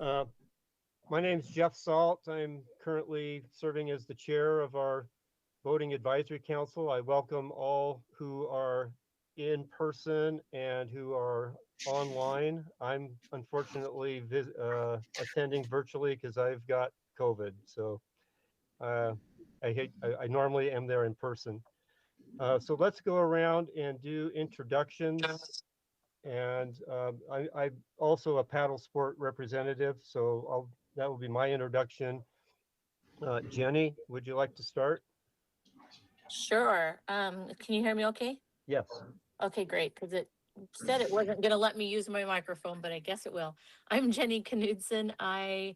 Uh, my name is Jeff Salt. I'm currently serving as the chair of our Voting Advisory Council. I welcome all who are in person and who are online. I'm unfortunately attending virtually because I've got COVID. So I normally am there in person. So let's go around and do introductions. And I'm also a paddle sport representative, so that will be my introduction. Jenny, would you like to start? Sure. Can you hear me okay? Yes. Okay, great, because it said it wasn't going to let me use my microphone, but I guess it will. I'm Jenny Knudsen. I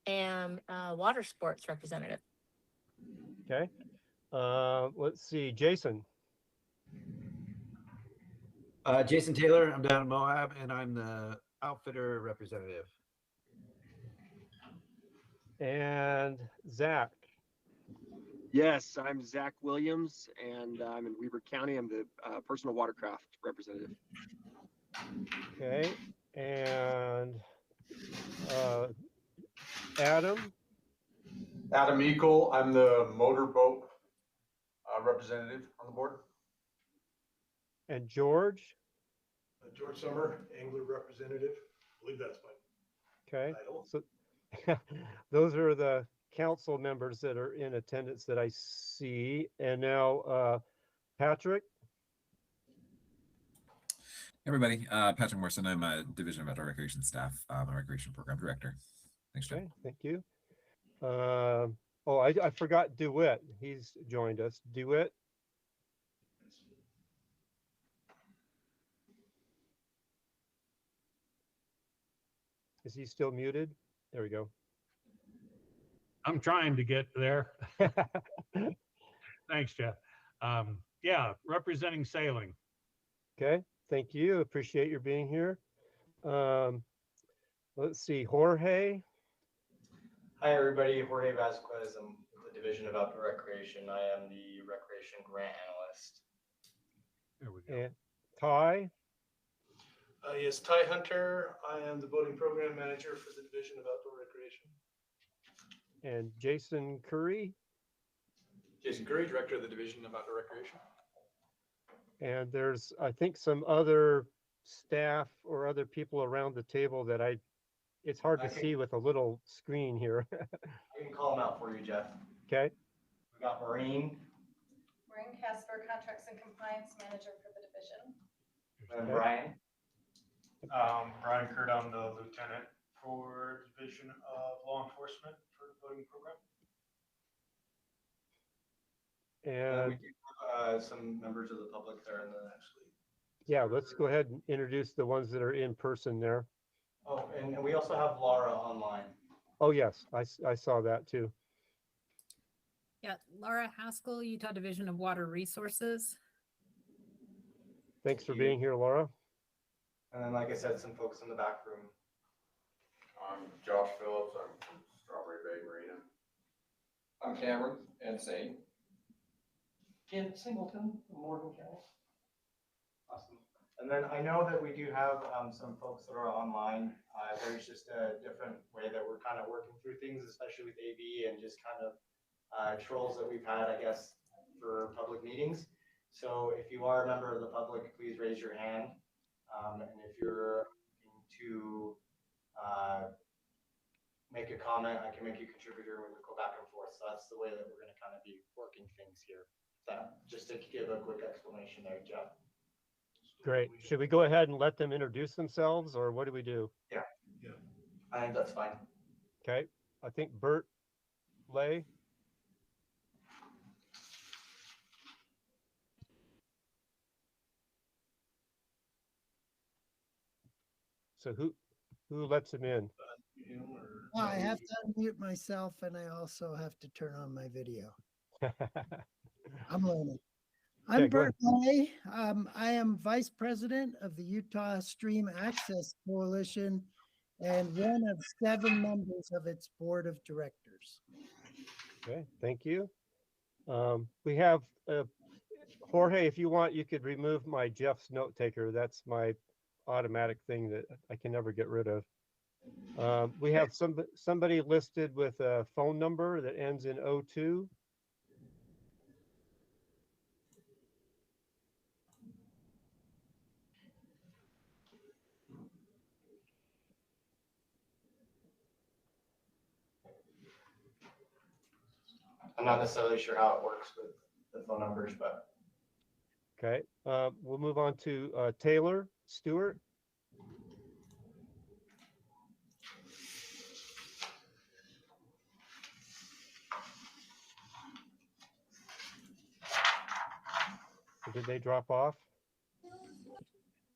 am a water sports representative. Okay. Let's see, Jason. Jason Taylor, I'm down in Moab, and I'm the outfitter representative. And Zach. Yes, I'm Zach Williams, and I'm in Weber County. I'm the personal watercraft representative. Okay. And Adam. Adam Eagle, I'm the motorboat representative on the board. And George. George Summer, angler representative. I believe that's my Okay. title. So those are the council members that are in attendance that I see. And now Patrick. Everybody, Patrick Morrison. I'm a Division of Outdoor Recreation staff. I'm a recreation program director. Thanks, Jeff. Okay, thank you. I forgot DeWitt. He's joined us. DeWitt. Is he still muted? There we go. I'm trying to get there. Thanks, Jeff. Yeah, representing sailing. Okay, thank you. Appreciate your being here. Let's see, Jorge. Hi, everybody. Jorge Vasquez. I'm with the Division of Outdoor Recreation. I am the Recreation Grant Analyst. There we go. And Ty. Yes, Ty Hunter. I am the voting program manager for the Division of Outdoor Recreation. And Jason Curry. Jason Curry, Director of the Division of Outdoor Recreation. And there's, I think, some other staff or other people around the table that it's hard to see with a little screen here. I can call them out for you, Jeff. Okay. We got Maureen. Maureen Casper, Contracts and Compliance Manager for the division. And Brian. Brian Kurt, I'm the lieutenant for Division of Law Enforcement for the voting program. And we do have some members of the public there in the actually. Yeah, let's go ahead and introduce the ones that are in person there. Oh, and we also have Laura online. Oh, yes, I saw that too. Yeah, Laura Haskell, Utah Division of Water Resources. Thanks for being here, Laura. And then, like I said, some folks in the back room. I'm Josh Phillips. I'm from Strawberry Bay Marina. I'm Cameron Insane. Ken Singleton from Morgan County. Awesome. And then I know that we do have some folks that are online. There's just a different way that we're kind of working through things, especially with AV and just kind of trolls that we've had, I guess, for public meetings. So if you are a member of the public, please raise your hand. And if you're looking to make a comment, I can make you a contributor and we can go back and forth. So that's the way that we're going to kind of be working things here. Just to give a quick explanation there, Jeff. Great. Should we go ahead and let them introduce themselves, or what do we do? Yeah. I think that's fine. Okay. I think Bert Lay. So who lets him in? I have to unmute myself, and I also have to turn on my video. I'm learning. I'm Bert Lay. I am Vice President of the Utah Stream Access Coalition and one of 7 members of its board of directors. Okay, thank you. We have Jorge, if you want, you could remove my Jeff's note taker. That's my automatic thing that I can never get rid of. We have somebody listed with a phone number that ends in 02. I'm not necessarily sure how it works with the phone numbers, but Okay, we'll move on to Taylor Stewart. Did they drop off?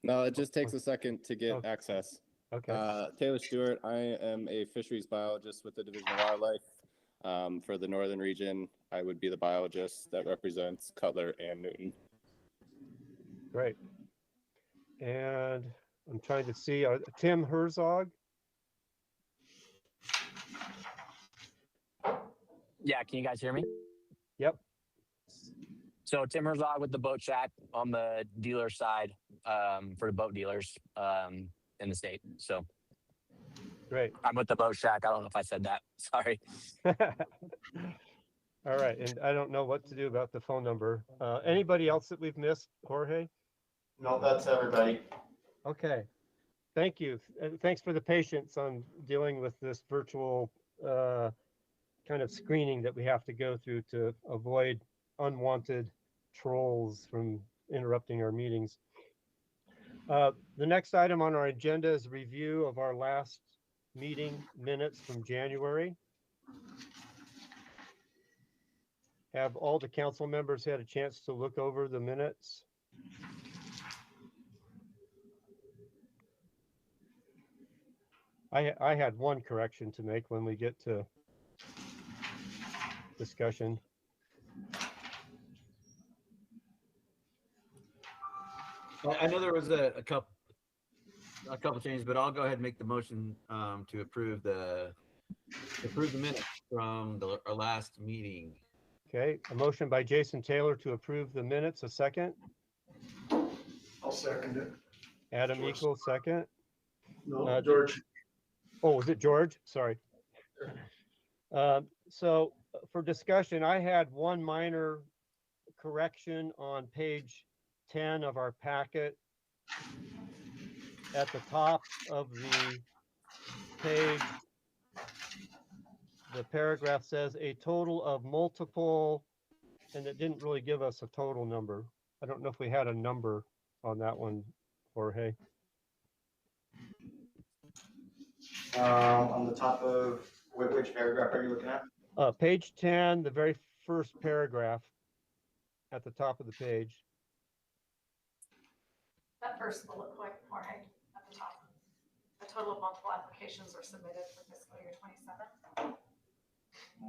No, it just takes a second to get Okay. access. Okay. Taylor Stewart, I am a fisheries biologist with the Division of Wildlife. For the northern region, I would be the biologist that represents Cutler and Newton. Great. And I'm trying to see Tim Herzog. Yeah, can you guys hear me? Yep. So Tim Herzog with the Boat Shack on the dealer side for the boat dealers in the state. So great. I'm with the Boat Shack. I don't know if I said that. Sorry. All right, and I don't know what to do about the phone number. Anybody else that we've missed, Jorge? no, that's everybody. Okay, thank you. And thanks for the patience on dealing with this virtual kind of screening that we have to go through to avoid unwanted trolls from interrupting our meetings. The next item on our agenda is a review of our last meeting minutes from January. Have all the council members had a chance to look over the minutes? I had one correction to make when we get to discussion. I know there was a couple changes, but I'll go ahead and make the motion to approve the minutes from our last meeting. Okay, a motion by Jason Taylor to approve the minutes. A second. I'll second it. Adam George. Equal, second. No, George. Oh, was it George? Sorry. So for discussion, I had one minor correction on page 10 of our packet. At the top of the page, the paragraph says a total of multiple, and it didn't really give us a total number. I don't know if we had a number on that one, Jorge. On the top of which paragraph are you looking at? Page 10, the very first paragraph at the top of the page. That first bullet point, Jorge, at the top. A total of multiple applications were submitted for fiscal year 27.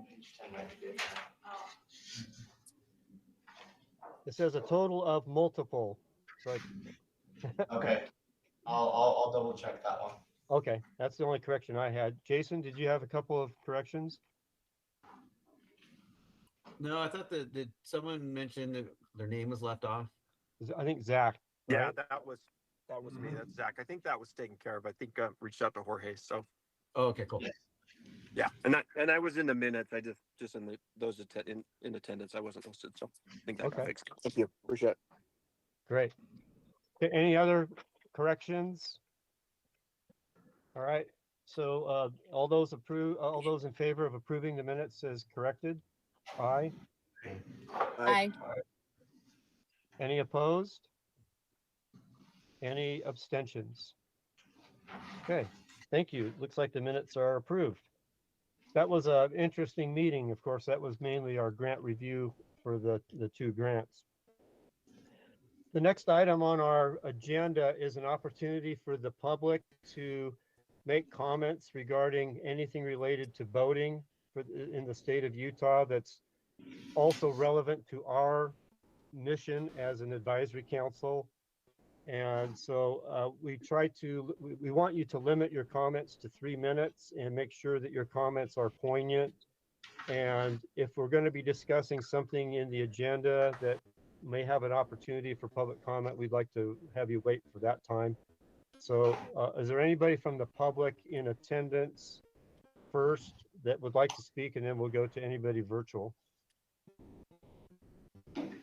Page 10 might be different. Oh. It says a total of multiple. So Okay, I'll double check that one. okay, that's the only correction I had. Jason, did you have a couple of corrections? No, I thought did someone mention that their name was left off? I think Zach. Yeah, right? that was me. That's Zach. I think that was taken care of. I think reached out to Jorge. So. Oh, okay, cool. Yeah, and I was in the minutes. I just in those in attendance. I wasn't listed, so I think that got fixed. Thank you. Appreciate it. Great. Okay, any other corrections? All right. So all those in favor of approving the minutes as corrected? Aye. Aye. Any opposed? Any abstentions? Okay, thank you. Looks like the minutes are approved. That was an interesting meeting. Of course, that was mainly our grant review for the two grants. The next item on our agenda is an opportunity for the public to make comments regarding anything related to voting in the state of Utah that's also relevant to our mission as an advisory council. And so we want you to limit your comments to 3 minutes and make sure that your comments are poignant. And if we're going to be discussing something in the agenda that may have an opportunity for public comment, we'd like to have you wait for that time. So is there anybody from the public in attendance first that would like to speak, and then we'll go to anybody virtual? Go ahead.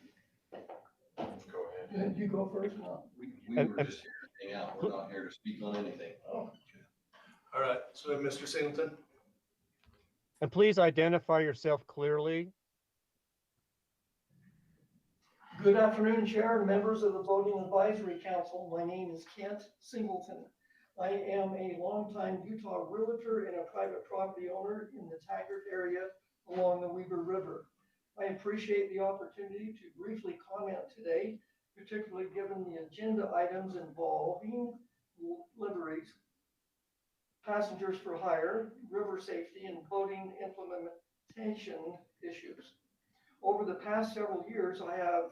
Yeah, you go first now. We were just here to hang out. We're not here to speak on anything. Oh, all right, so we have Mr. Singleton. And please identify yourself clearly. Good afternoon, Chair and members of the Voting Advisory Council. My name is Kent Singleton. I am a longtime Utah realtor and a private property owner in the Taggart area along the Weber River. I appreciate the opportunity to briefly comment today, particularly given the agenda items involving liveries, passengers for hire, river safety, and boating implementation issues. Over the past several years, I have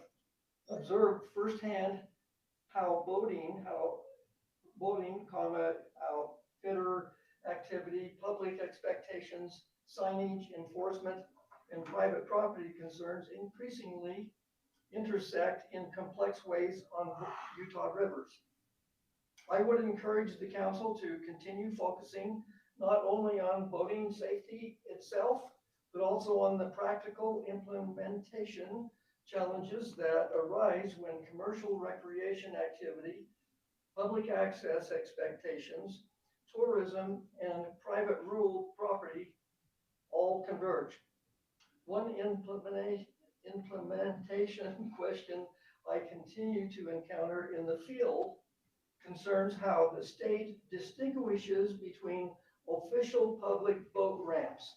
observed firsthand how boating, outfitter activity, public expectations, signage, enforcement, and private property concerns increasingly intersect in complex ways on Utah rivers. I would encourage the council to continue focusing not only on boating safety itself, but also on the practical implementation challenges that arise when commercial recreation activity, public access expectations, tourism, and private rural property all converge. One implementation question I continue to encounter in the field concerns how the state distinguishes between official public boat ramps,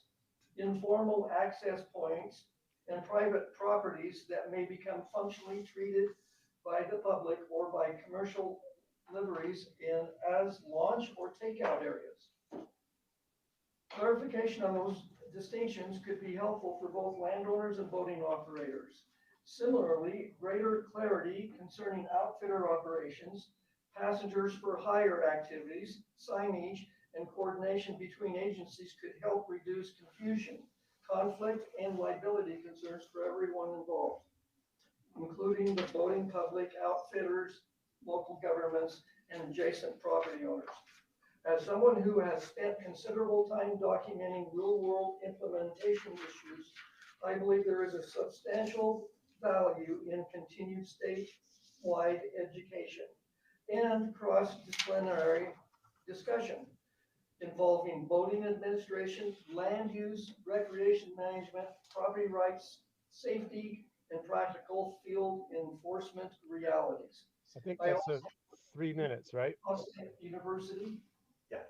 informal access points, and private properties that may become functionally treated by the public or by commercial liveries as launch or takeout areas. Clarification on those distinctions could be helpful for both landowners and boating operators. Similarly, greater clarity concerning outfitter operations, passengers for hire activities, signage, and coordination between agencies could help reduce confusion, conflict, and liability concerns for everyone involved, including the boating public, outfitters, local governments, and adjacent property owners. As someone who has spent considerable time documenting real-world implementation issues, I believe there is a substantial value in continued statewide education and cross-disciplinary discussion involving boating administration, land use, recreation management, property rights, safety, and practical field enforcement realities. I think that's 3 minutes, right? University. Yeah.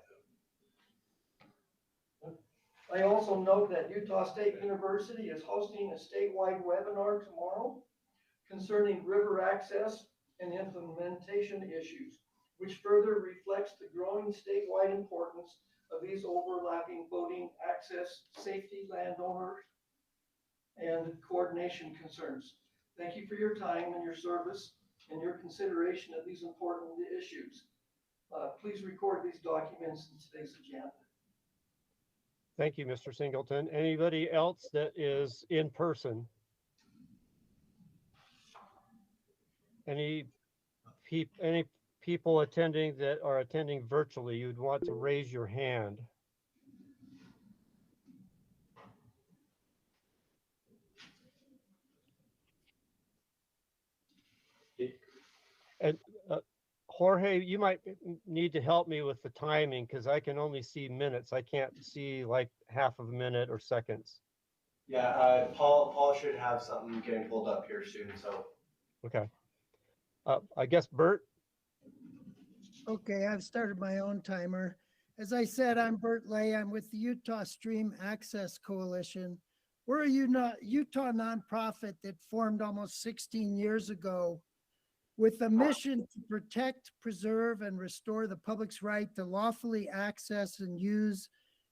I also note that Utah State University is hosting a statewide webinar tomorrow concerning river access and implementation issues, which further reflects the growing statewide importance of these overlapping boating access, safety, landowners, and coordination concerns. Thank you for your time and your service and your consideration of these important issues. Please record these documents in today's agenda. Thank you, Mr. Singleton. Anybody else that is in person? Any people attending that are attending virtually, you'd want to raise your hand. And Jorge, you might need to help me with the timing because I can only see minutes. I can't see like half of a minute or seconds. Yeah, Paul should have something getting pulled up here soon. So. Okay. I guess Bert. Okay, I've started my own timer. As I said, I'm Bert Lay. I'm with the Utah Stream Access Coalition. We're a Utah nonprofit that formed almost 16 years ago with a mission to protect, preserve, and restore the public's right to lawfully access and use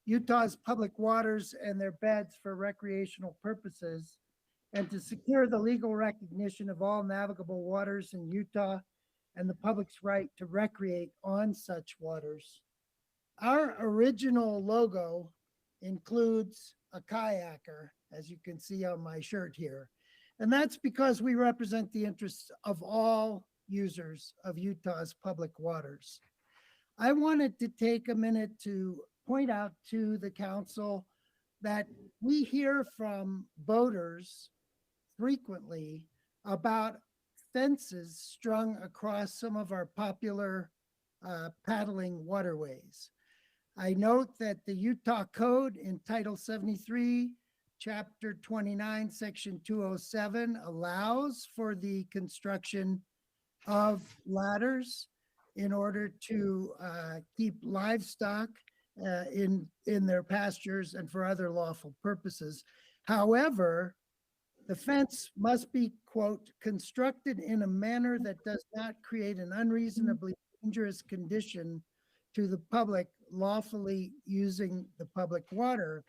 Utah's public waters and their beds for recreational purposes, and to secure the legal recognition of all navigable waters in Utah and the public's right to recreate on such waters. Our original logo includes a kayaker, as you can see on my shirt here. And that's because we represent the interests of all users of Utah's public waters. I wanted to take a minute to point out to the council that we hear from boaters frequently about fences strung across some of our popular paddling waterways. I note that the Utah Code in Title 73, Chapter 29, Section 207 allows for the construction of ladders in order to keep livestock in their pastures and for other lawful purposes. However, the fence must be, quote, constructed in a manner that does not create an unreasonably dangerous condition to the public lawfully using the public water.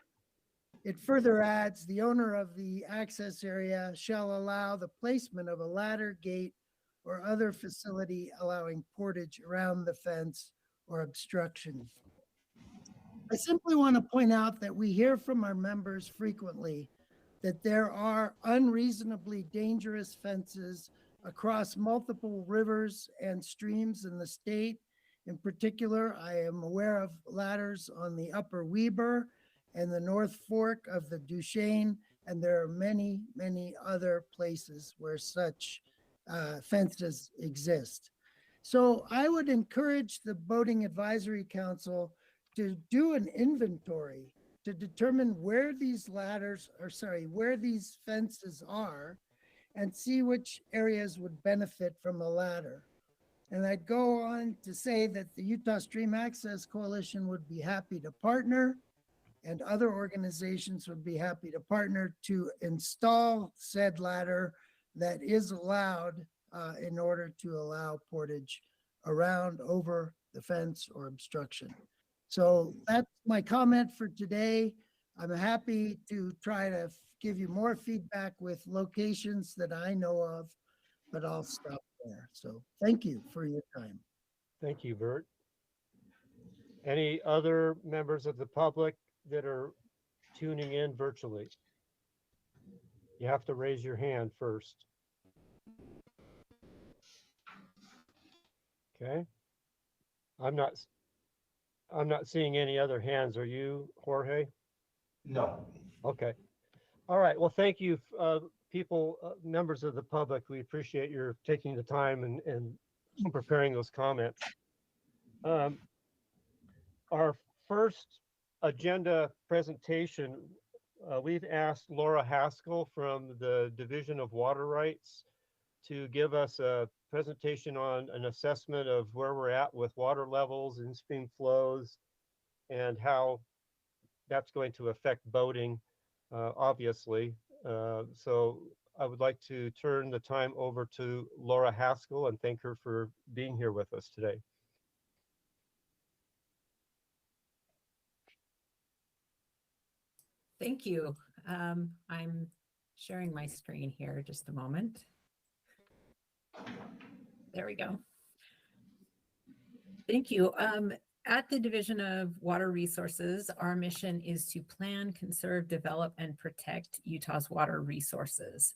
It further adds, the owner of the access area shall allow the placement of a ladder, gate, or other facility allowing portage around the fence or obstruction. I simply want to point out that we hear from our members frequently that there are unreasonably dangerous fences across multiple rivers and streams in the state. In particular, I am aware of ladders on the Upper Weber and the North Fork of the Duchesne, and there are many, many other places where such fences exist. So I would encourage the Boating Advisory Council to do an inventory to determine where these where these fences are, and see which areas would benefit from a ladder. And I'd go on to say that the Utah Stream Access Coalition would be happy to partner, and other organizations would be happy to partner to install said ladder that is allowed in order to allow portage around, over the fence or obstruction. So that's my comment for today. I'm happy to try to give you more feedback with locations that I know of, but I'll stop there. So thank you for your time. Thank you, Bert. Any other members of the public that are tuning in virtually? You have to raise your hand first. Okay. I'm not seeing any other hands. Are you, Jorge? No. Okay. All right. Well, thank you, people, members of the public. We appreciate your taking the time and preparing those comments. Our first agenda presentation, we've asked Laura Haskell from the Division of Water Rights to give us a presentation on an assessment of where we're at with water levels and stream flows and how that's going to affect boating, obviously. So I would like to turn the time over to Laura Haskell and thank her for being here with us today. Thank you. I'm sharing my screen here, just a moment. There we go. Thank you. At the Division of Water Resources, our mission is to plan, conserve, develop, and protect Utah's water resources.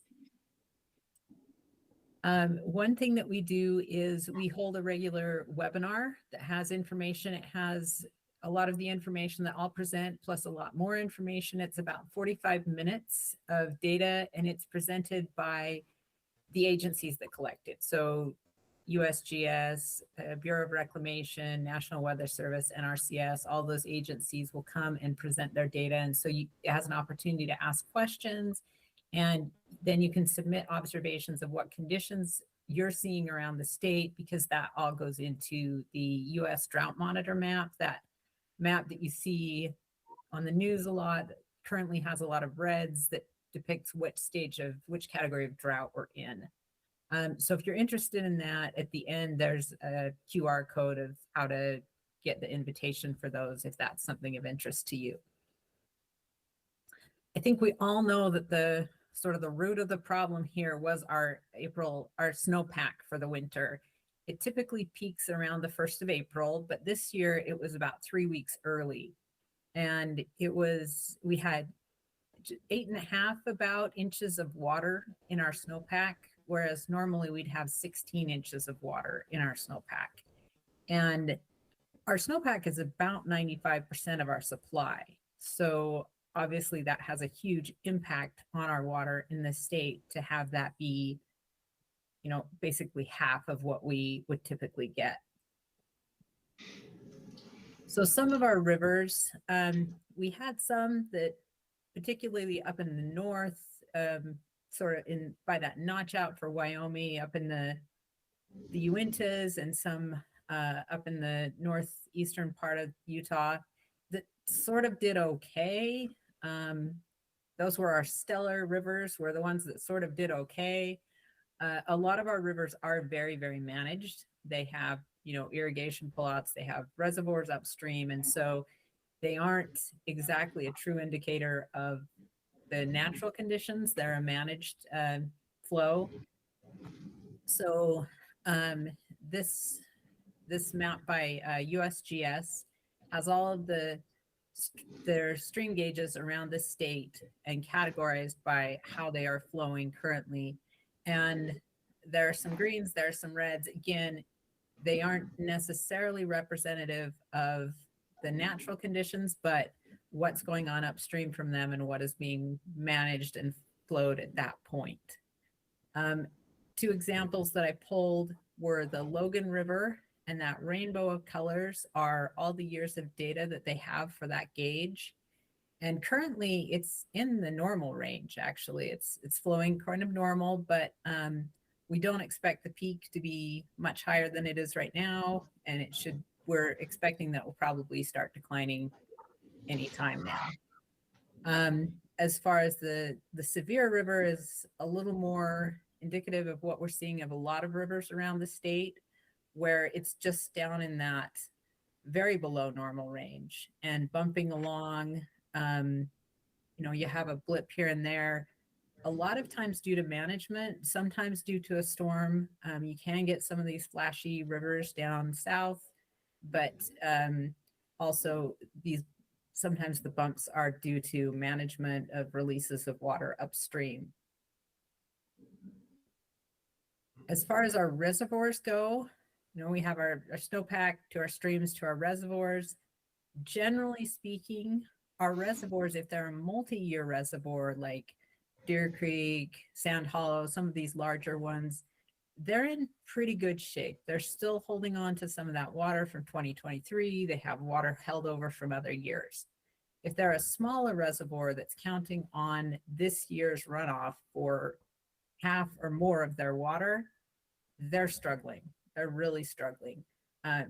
One thing that we do is we hold a regular webinar that has information. It has a lot of the information that I'll present, plus a lot more information. It's about 45 minutes of data, and it's presented by the agencies that collect it. So USGS, Bureau of Reclamation, National Weather Service, NRCS, all those agencies will come and present their data. And so it has an opportunity to ask questions, and then you can submit observations of what conditions you're seeing around the state, because that all goes into the US Drought Monitor map. That map that you see on the news a lot currently has a lot of reds that depicts which category of drought we're in. So if you're interested in that, at the end, there's a QR code of how to get the invitation for those, if that's something of interest to you. I think we all know that the root of the problem here was our snowpack for the winter. It typically peaks around the 1st of April, but this year it was about 3 weeks early. And we had 8.5 inches of water in our snowpack, whereas normally we'd have 16 inches of water in our snowpack. And our snowpack is about 95% of our supply. So obviously that has a huge impact on our water in the state to have that be, you know, basically half of what we would typically get. So some of our rivers, we had some that particularly up in the north, sort of in by that notch out for Wyoming, up in the Uintas, and some up in the northeastern part of Utah that sort of did okay. Those were our stellar rivers, were the ones that sort of did okay. A lot of our rivers are very, very managed. They have, you know, irrigation pullouts, they have reservoirs upstream, and so they aren't exactly a true indicator of the natural conditions. They're a managed flow. So this map by USGS has all of their stream gauges around the state and categorized by how they are flowing currently. And there are some greens, there are some reds. Again, they aren't necessarily representative of the natural conditions, but what's going on upstream from them and what is being managed and flowed at that point. Two examples that I pulled were the Logan River, and that rainbow of colors are all the years of data that they have for that gauge. And currently it's in the normal range, actually. It's flowing kind of normal, but we don't expect the peak to be much higher than it is right now. And we're expecting that will probably start declining anytime now. As far as the Sevier River is a little more indicative of what we're seeing of a lot of rivers around the state, where it's just down in that very below normal range and bumping along. You know, you have a blip here and there, a lot of times due to management, sometimes due to a storm. You can get some of these flashy rivers down south, but also sometimes the bumps are due to management of releases of water upstream. As far as our reservoirs go, you know, we have our snowpack to our streams to our reservoirs. Generally speaking, our reservoirs, if they're a multi-year reservoir like Deer Creek, Sand Hollow, some of these larger ones, they're in pretty good shape. They're still holding on to some of that water from 2023. They have water held over from other years. If they're a smaller reservoir that's counting on this year's runoff for half or more of their water, they're struggling. They're really struggling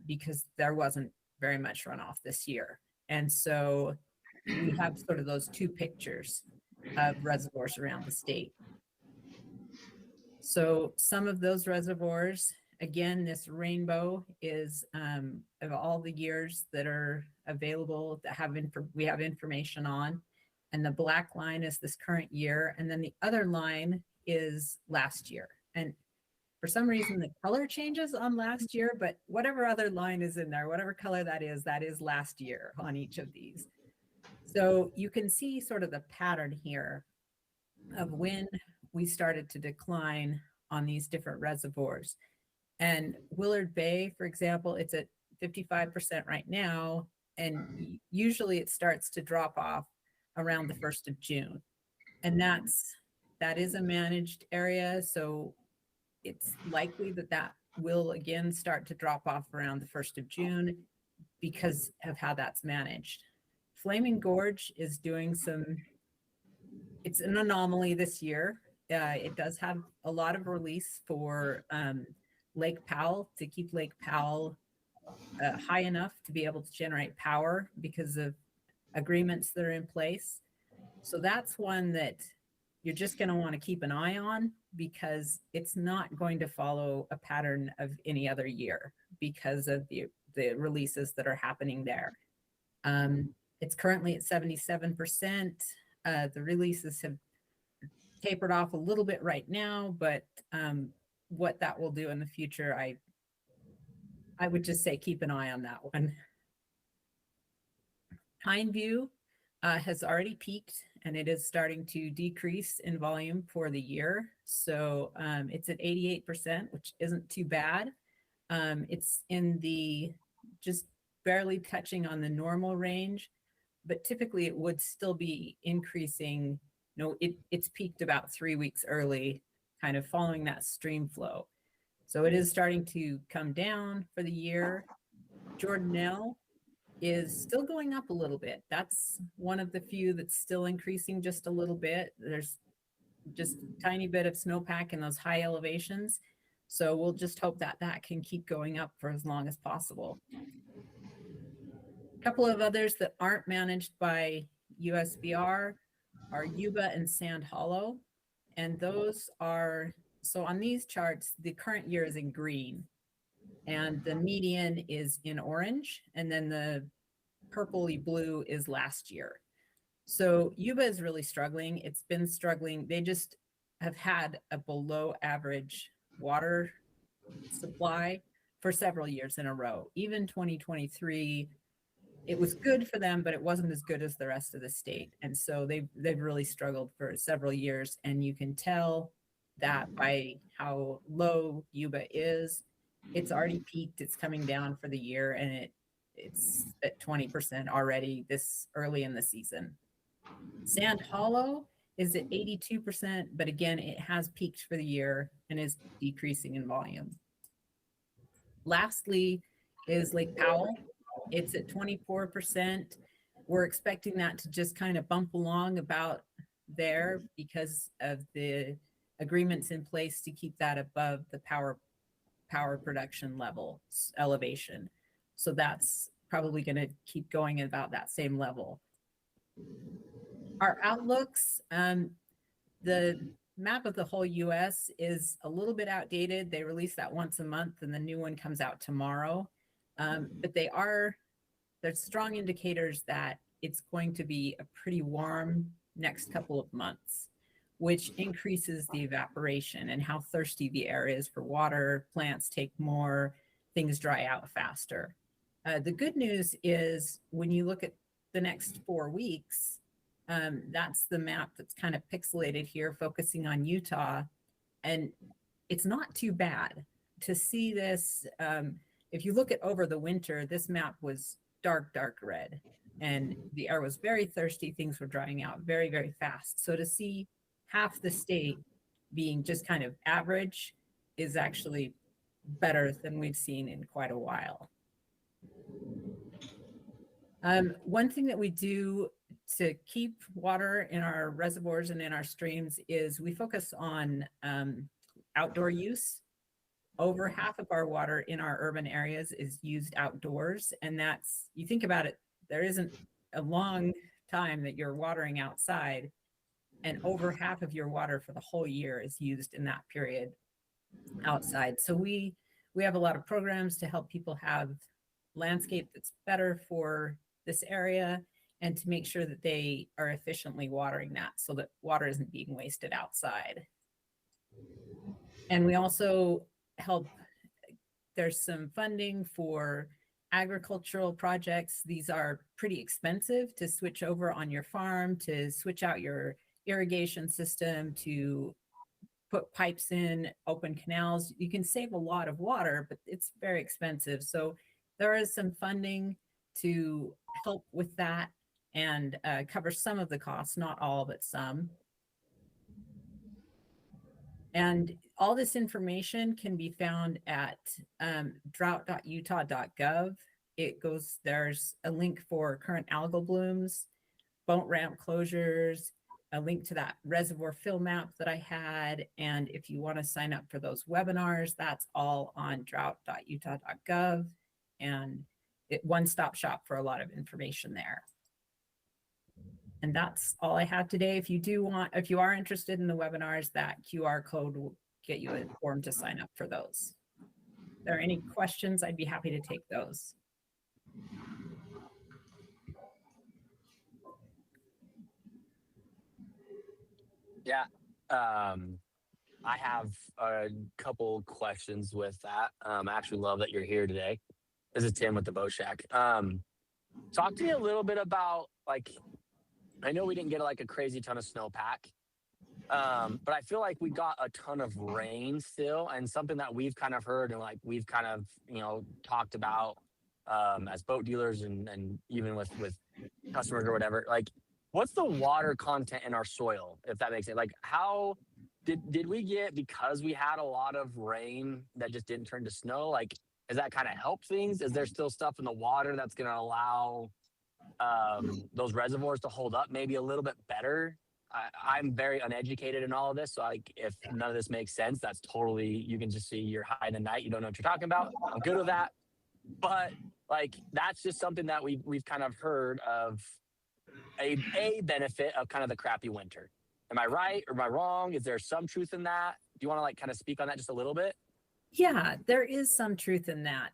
because there wasn't very much runoff this year. And so we have sort of those two pictures of reservoirs around the state. So some of those reservoirs, again, this rainbow is of all the years that are available that we have information on. And the black line is this current year. And then the other line is last year. And for some reason, the color changes on last year, but whatever other line is in there, whatever color that is last year on each of these. So you can see sort of the pattern here of when we started to decline on these different reservoirs. And Willard Bay, for example, it's at 55% right now. And usually it starts to drop off around the 1st of June. And that is a managed area. So it's likely that will again start to drop off around the 1st of June because of how that's managed. Flaming Gorge is doing it's an anomaly this year. It does have a lot of release for Lake Powell to keep Lake Powell high enough to be able to generate power because of agreements that are in place. So that's one that you're just going to want to keep an eye on because it's not going to follow a pattern of any other year because of the releases that are happening there. It's currently at 77%. The releases have tapered off a little bit right now, but what that will do in the future, I would just say keep an eye on that one. Pineview has already peaked and it is starting to decrease in volume for the year. So it's at 88%, which isn't too bad. It's in the just barely touching on the normal range, but typically it would still be increasing. It's peaked about 3 weeks early, kind of following that stream flow. So it is starting to come down for the year. Jordanelle is still going up a little bit. That's one of the few that's still increasing just a little bit. There's just a tiny bit of snowpack in those high elevations. So we'll just hope that that can keep going up for as long as possible. A couple of others that aren't managed by USBR are Yuba and Sand Hollow. And those are, so on these charts, the current year is in green and the median is in orange. And then the purpley blue is last year. So Yuba is really struggling. It's been struggling. They just have had a below average water supply for several years in a row. Even 2023, it was good for them, but it wasn't as good as the rest of the state. And so they've really struggled for several years. And you can tell that by how low Yuba is. It's already peaked. It's coming down for the year, and it's at 20% already this early in the season. Sand Hollow is at 82%, but again, it has peaked for the year and is decreasing in volume. Lastly is Lake Powell. It's at 24%. We're expecting that to just kind of bump along about there because of the agreements in place to keep that above the power production level elevation. So that's probably going to keep going at about that same level. Our outlooks, the map of the whole US is a little bit outdated. They release that once a month and the new one comes out tomorrow. But there's strong indicators that it's going to be a pretty warm next couple of months, which increases the evaporation and how thirsty the air is for water. Plants take more, things dry out faster. The good news is when you look at the next 4 weeks, that's the map that's kind of pixelated here, focusing on Utah. And it's not too bad to see this. If you look at over the winter, this map was dark red, and the air was very thirsty. Things were drying out very, very fast. So to see half the state being just kind of average is actually better than we've seen in quite a while. One thing that we do to keep water in our reservoirs and in our streams is we focus on outdoor use. Over half of our water in our urban areas is used outdoors. And that's, you think about it, there isn't a long time that you're watering outside, and over half of your water for the whole year is used in that period outside. So we have a lot of programs to help people have landscape that's better for this area and to make sure that they are efficiently watering that so that water isn't being wasted outside. And we also help, there's some funding for agricultural projects. These are pretty expensive to switch over on your farm, to switch out your irrigation system, to put pipes in, open canals. You can save a lot of water, but it's very expensive. So there is some funding to help with that and cover some of the costs, not all, but some. And all this information can be found at drought.utah.gov. It goes, there's a link for current algal blooms, boat ramp closures, a link to that reservoir fill map that I had. And if you want to sign up for those webinars, that's all on drought.utah.gov. And one-stop shop for a lot of information there. And that's all I have today. If you are interested in the webinars, that QR code will get you a form to sign up for those. If there are any questions, I'd be happy to take those. Yeah, I have a couple questions with that. I actually love that you're here today. This is Tim with the Boat Shack. Talk to me a little bit about, like, I know we didn't get like a crazy ton of snowpack, but I feel like we got a ton of rain still, and something that we've kind of heard and like we've kind of, talked about as boat dealers and even with customers or whatever, like what's the water content in our soil, if that makes sense? Like how did we get, because we had a lot of rain that just didn't turn to snow, like does that kind of help things? Is there still stuff in the water that's going to allow those reservoirs to hold up maybe a little bit better? I'm very uneducated in all of this, so like if none of this makes sense, that's totally, you can just see you're high in the night, you don't know what you're talking about. I'm good with that. But like that's just something that we've kind of heard of, a benefit of kind of the crappy winter. Am I right or am I wrong? Is there some truth in that? Do you want to like kind of speak on that just a little bit? Yeah, there is some truth in that.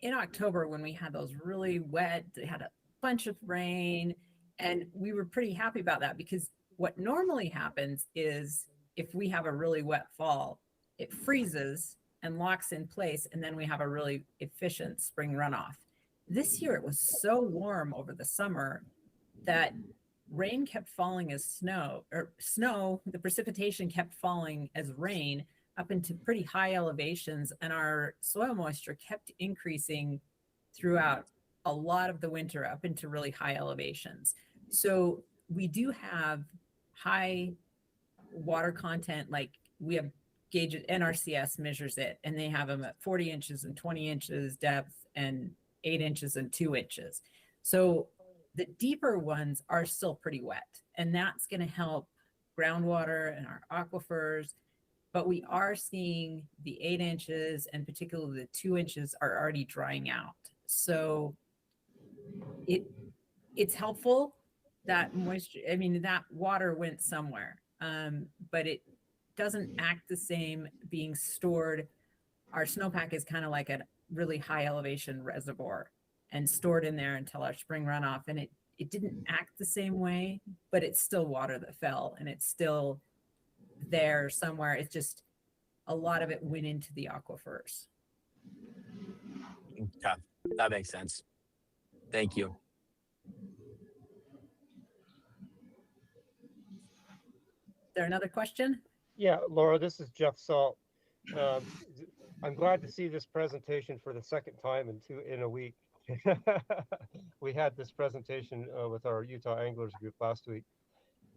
In October, when we had those really wet, they had a bunch of rain, and we were pretty happy about that, because what normally happens is if we have a really wet fall, it freezes and locks in place, and then we have a really efficient spring runoff. This year, it was so warm over the summer that rain kept falling as snow, or snow, the precipitation kept falling as rain up into pretty high elevations, and our soil moisture kept increasing throughout a lot of the winter up into really high elevations. So we do have high water content, like we have gauges, NRCS measures it, and they have them at 40 inches and 20 inches depth and 8 inches and 2 inches. So the deeper ones are still pretty wet, and that's going to help groundwater and our aquifers. But we are seeing the 8 inches and particularly the 2 inches are already drying out. So it's helpful that moisture, I mean, that water went somewhere, but it doesn't act the same being stored. Our snowpack is kind of like a really high elevation reservoir and stored in there until our spring runoff. And it didn't act the same way, but it's still water that fell, and it's still there somewhere. It's just a lot of it went into the aquifers. Yeah, that makes sense. Thank you. Is there another question? Yeah, Laura, this is Jeff Salt. I'm glad to see this presentation for the second time in a week. We had this presentation with our Utah Anglers group last week.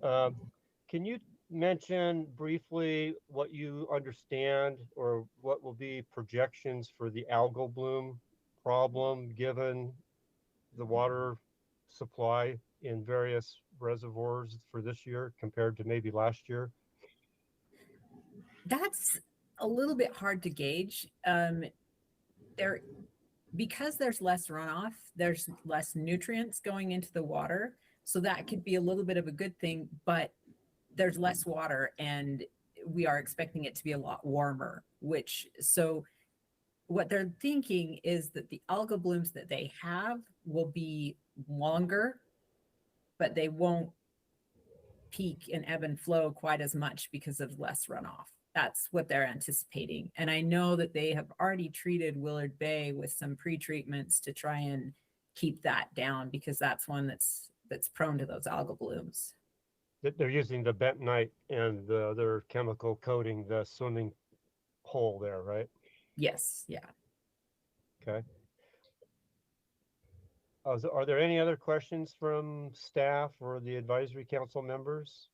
Can you mention briefly what you understand or what will be projections for the algal bloom problem given the water supply in various reservoirs for this year compared to maybe last year? That's a little bit hard to gauge. Because there's less runoff, there's less nutrients going into the water. So that could be a little bit of a good thing, but there's less water and we are expecting it to be a lot warmer, so what they're thinking is that the algal blooms that they have will be longer, but they won't peak and ebb and flow quite as much because of less runoff. That's what they're anticipating. And I know that they have already treated Willard Bay with some pre-treatments to try and keep that down, because that's one that's prone to those algal blooms. They're using the bentonite and the other chemical coating the swimming hole there, right? Yes, yeah. Okay. Are there any other questions from staff or the advisory council members?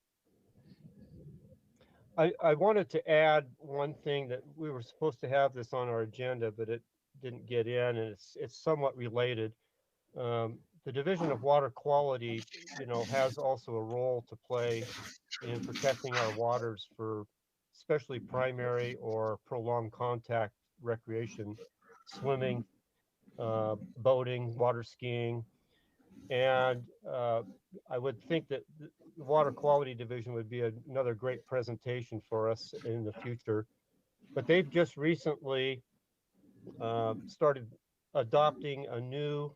I wanted to add one thing that we were supposed to have this on our agenda, but it didn't get in, and it's somewhat related. The Division of Water Quality, has also a role to play in protecting our waters for especially primary or prolonged contact recreation, swimming, boating, water skiing. And I would think that the Water Quality Division would be another great presentation for us in the future. But they've just recently started adopting a new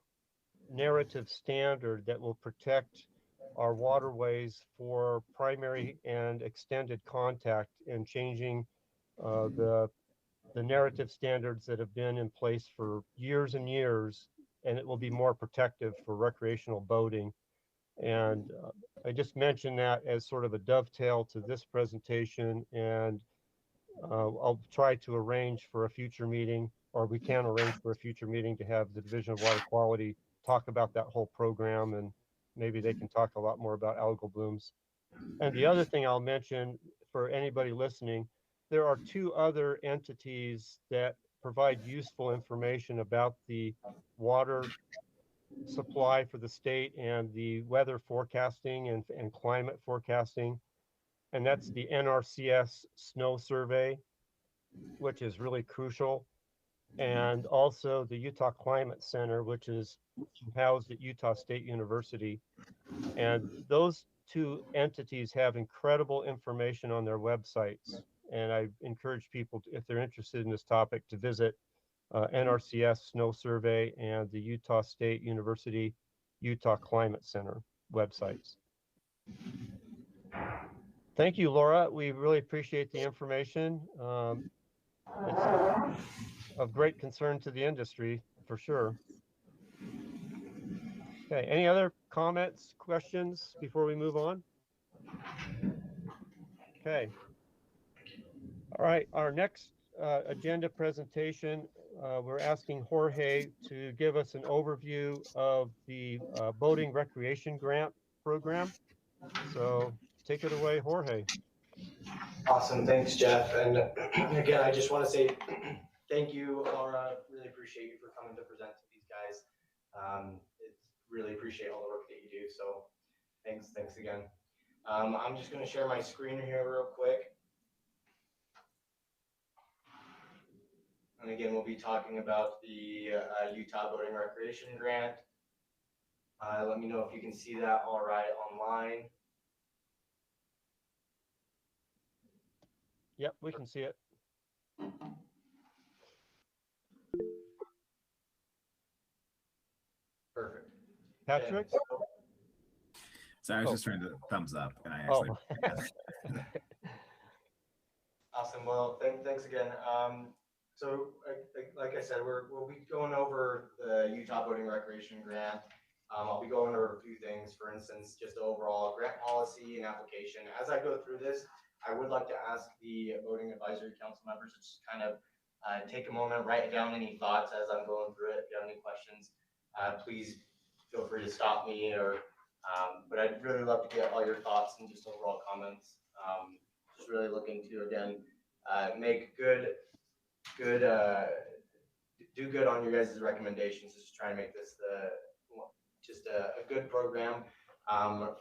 narrative standard that will protect our waterways for primary and extended contact, and changing the narrative standards that have been in place for years and years, and it will be more protective for recreational boating. And I just mentioned that as sort of a dovetail to this presentation, and I'll try to arrange for a future meeting or we can arrange for a future meeting to have the Division of Water Quality talk about that whole program, and maybe they can talk a lot more about algal blooms. And the other thing I'll mention for anybody listening, there are 2 other entities that provide useful information about the water supply for the state and the weather forecasting and climate forecasting. And that's the NRCS Snow Survey, which is really crucial, and also the Utah Climate Center, which is housed at Utah State University. And those 2 entities have incredible information on their websites. And I encourage people, if they're interested in this topic, to visit NRCS Snow Survey and the Utah State University Utah Climate Center websites. Thank you, Laura. We really appreciate the information. It's of great concern to the industry, for sure. Okay, any other comments, questions before we move on? Okay. All right, our next agenda presentation, we're asking Jorge to give us an overview of the boating recreation grant program. So take it away, Jorge. Awesome, thanks, Jeff. And again, I just want to say thank you, Laura. Really appreciate you for coming to present to these guys. It's really appreciate all the work that you do. So thanks again. I'm just going to share my screen here real quick. And again, we'll be talking about the Utah Boating Recreation Grant. Let me know if you can see that all right online. Yep, we can see it. Perfect. Patrick? Okay. So I was just trying to thumbs up, and I actually. Awesome. Well, thanks again. So, like I said, we'll be going over the Utah Boating Recreation Grant. I'll be going over a few things. For instance, just overall grant policy and application. As I go through this, I would like to ask the Boating Advisory Council members to just kind of take a moment, write down any thoughts as I'm going through it. If you have any questions, please feel free to stop me. But I'd really love to get all your thoughts and just overall comments. Just really looking to, again, make do good on your guys' recommendations. Just try and make this just a good program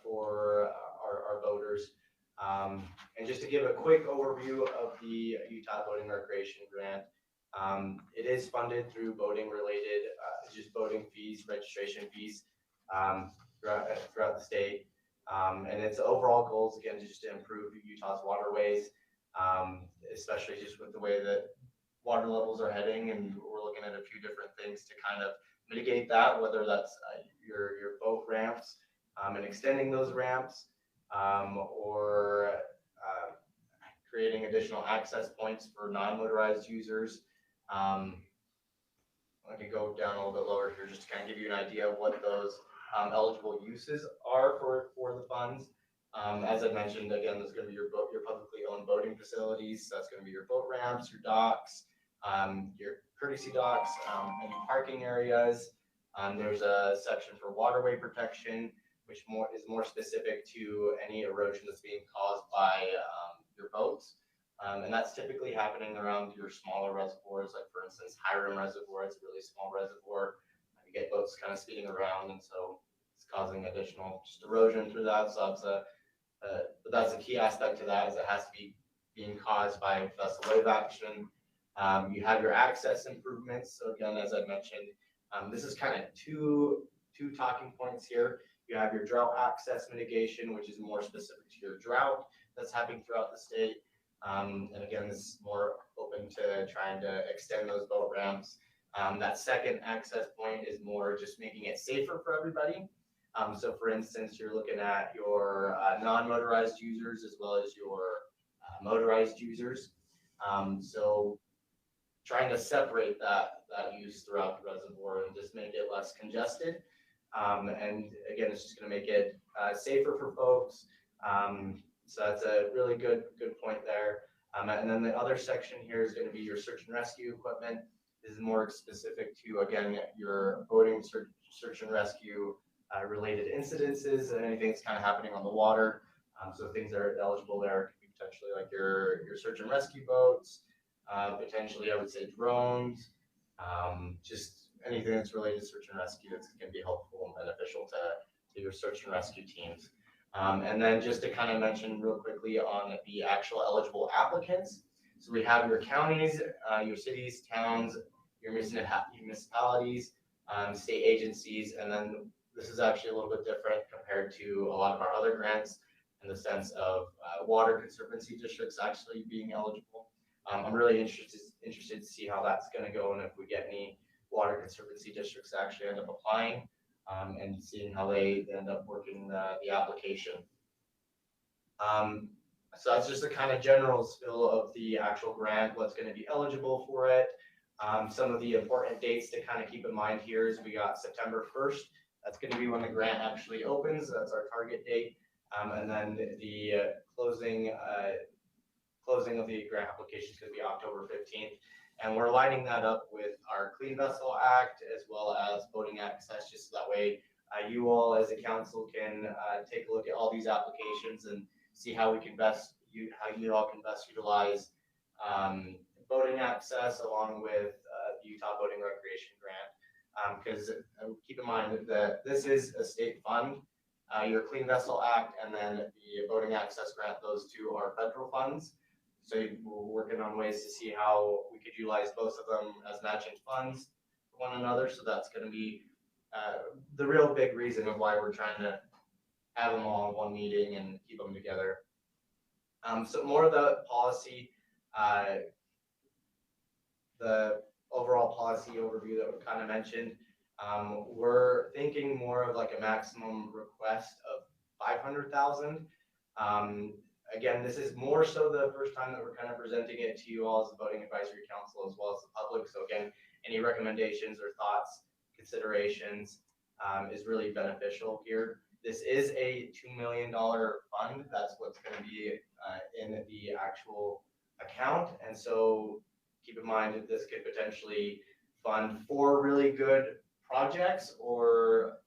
for our boaters. And just to give a quick overview of the Utah Boating Recreation Grant, it is funded through boating related, just boating fees, registration fees throughout the state. And its overall goals, again, just to improve Utah's waterways, especially just with the way that water levels are heading. And we're looking at a few different things to kind of mitigate that, whether that's your boat ramps and extending those ramps, or creating additional access points for non-motorized users. I can go down a little bit lower here just to kind of give you an idea of what those eligible uses are for the funds. As I mentioned, again, there's going to be your publicly owned boating facilities. So that's going to be your boat ramps, your docks, your courtesy docks, any parking areas. There's a section for waterway protection, which is more specific to any erosion that's being caused by your boats. And that's typically happening around your smaller reservoirs, like for instance, Hiram Reservoir. It's a really small reservoir. You get boats kind of speeding around, and so it's causing additional just erosion through that. So but that's a key aspect to that, is it has to be being caused by vessel wave action. You have your access improvements. So again, as I mentioned, this is kind of two talking points here. You have your drought access mitigation, which is more specific to your drought that's happening throughout the state. And again, this is more open to trying to extend those boat ramps. That second access point is more just making it safer for everybody. So for instance, you're looking at your non-motorized users as well as your motorized users. So trying to separate that use throughout the reservoir and just make it less congested. And again, it's just going to make it safer for folks. So that's a really good point there. And then the other section here is going to be your search and rescue equipment. This is more specific to, again, your boating search and rescue related incidences and anything that's kind of happening on the water. So things that are eligible there could be potentially like your search and rescue boats, potentially I would say drones, just anything that's related to search and rescue that's going to be helpful and beneficial to your search and rescue teams. And then just to kind of mention real quickly on the actual eligible applicants. So we have your counties, your cities, towns, your municipalities, state agencies, and then this is actually a little bit different compared to a lot of our other grants in the sense of water conservancy districts actually being eligible. I'm really interested to see how that's going to go and if we get any water conservancy districts actually end up applying and seeing how they end up working the application. So that's just a kind of general spill of the actual grant, what's going to be eligible for it. Some of the important dates to kind of keep in mind here is we got September 1st. That's going to be when the grant actually opens. That's our target date. And then the closing of the grant application is going to be October 15th. And we're lining that up with our Clean Vessel Act as well as Boating Access, just so that way you all as a council can take a look at all these applications and see how we can how you all can best utilize boating access along with the Utah Boating Recreation Grant. Because keep in mind that this is a state fund, your Clean Vessel Act and then the Boating Access Grant, those two are federal funds. So we're working on ways to see how we could utilize both of them as matching funds for one another. So that's going to be the real big reason of why we're trying to have them all in one meeting and keep them together. So more of the policy, the overall policy overview that we kind of mentioned. We're thinking more of like a maximum request of 500,000. Again, this is more so the first time that we're kind of presenting it to you all as the Boating Advisory Council as well as the public. So again, any recommendations or thoughts, considerations is really beneficial here. This is a $2 million fund. That's what's going to be in the actual account. And so keep in mind that this could potentially fund 4 really good projects or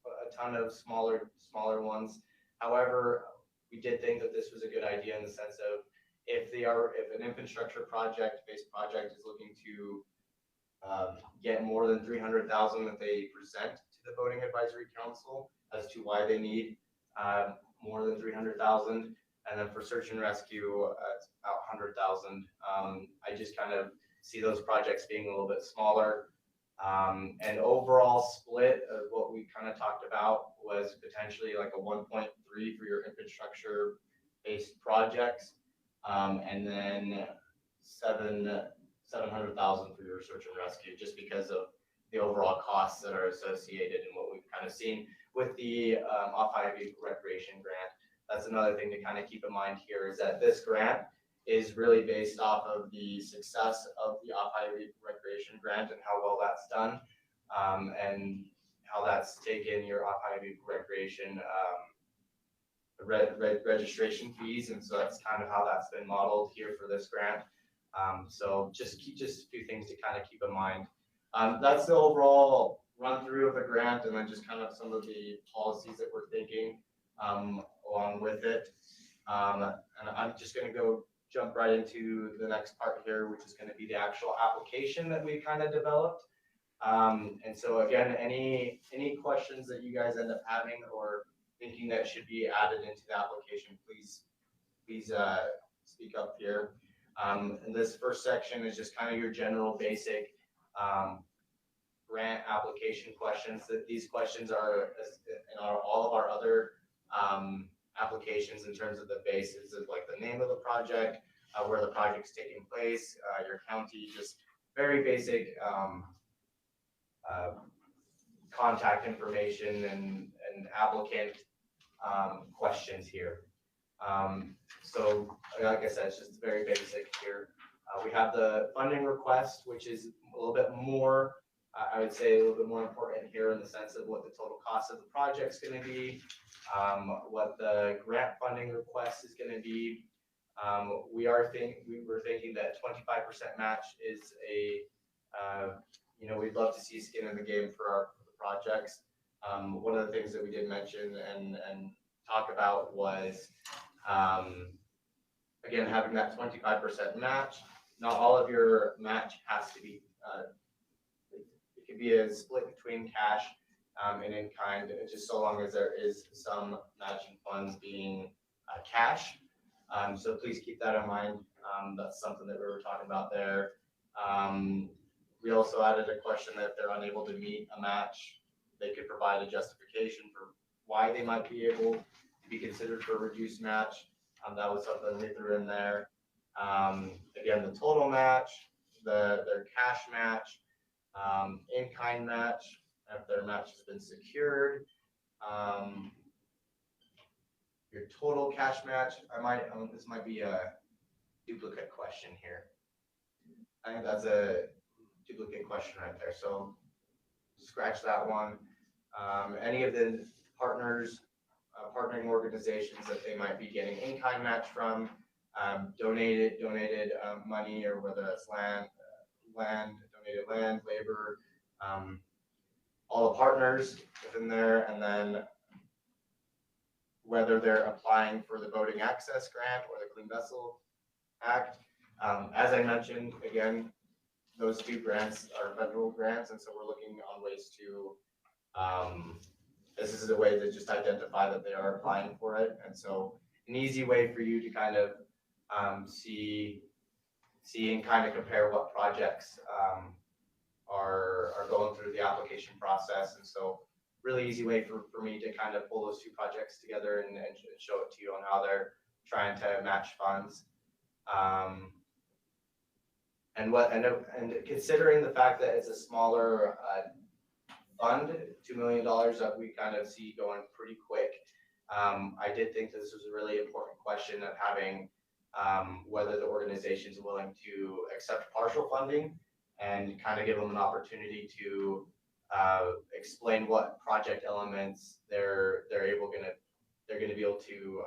a ton of smaller ones. However, we did think that this was a good idea in the sense of if an infrastructure based project is looking to get more than 300,000 that they present to the Boating Advisory Council as to why they need more than 300,000, and then for search and rescue, it's about 100,000. I just kind of see those projects being a little bit smaller. And overall split of what we kind of talked about was potentially like a 1.3 for your infrastructure based projects, and then 700,000 for your search and rescue, just because of the overall costs that are associated and what we've kind of seen with the off-highway recreation grant. That's another thing to kind of keep in mind here is that this grant is really based off of the success of the off-highway recreation grant and how well that's done, and how that's taken your off-highway recreation registration fees, and so that's kind of how that's been modeled here for this grant. So just a few things to kind of keep in mind. That's the overall run through of the grant, and then just kind of some of the policies that we're thinking along with it. And I'm just going to jump right into the next part here, which is going to be the actual application that we kind of developed. And so again, any questions that you guys end up having or thinking that should be added into the application, please speak up here. And this first section is just kind of your general basic grant application questions. That these questions are in all of our other applications in terms of the basis of like the name of the project, where the project's taking place, your county, just very basic contact information and applicant questions here. So like I said, it's just very basic here. We have the funding request, which is a little bit more, I would say a little bit more important here in the sense of what the total cost of the project's going to be, what the grant funding request is going to be. We were thinking that 25% match is You know, we'd love to see skin in the game for the projects. One of the things that we did mention and talk about was, again, having that 25% match. Not all of your match has to be, it could be a split between cash and in kind, just so long as there is some matching funds being cash. So please keep that in mind. That's something that we were talking about there. We also added a question that if they're unable to meet a match, they could provide a justification for why they might be able to be considered for a reduced match. That was something we threw in there. Again, the total match, their cash match, in-kind match, if their match has been secured. Your total cash match, this might be a duplicate question here. I think that's a duplicate question right there. So scratch that one. Any of the partners, partnering organizations that they might be getting in-kind match from, donated money, or whether that's donated land, labor, all the partners within there, and then whether they're applying for the Voting Access Grant or the Clean Vessel Act. As I mentioned, again, those two grants are federal grants, and so we're looking on ways to, this is a way to just identify that they are applying for it. And so an easy way for you to kind of see and kind of compare what projects are going through the application process. And so really easy way for me to kind of pull those two projects together and show it to you on how they're trying to match funds. And considering the fact that it's a smaller fund, $2 million that we kind of see going pretty quick, I did think this was a really important question of having whether the organization is willing to accept partial funding and kind of give them an opportunity to explain what project elements they're going to be able to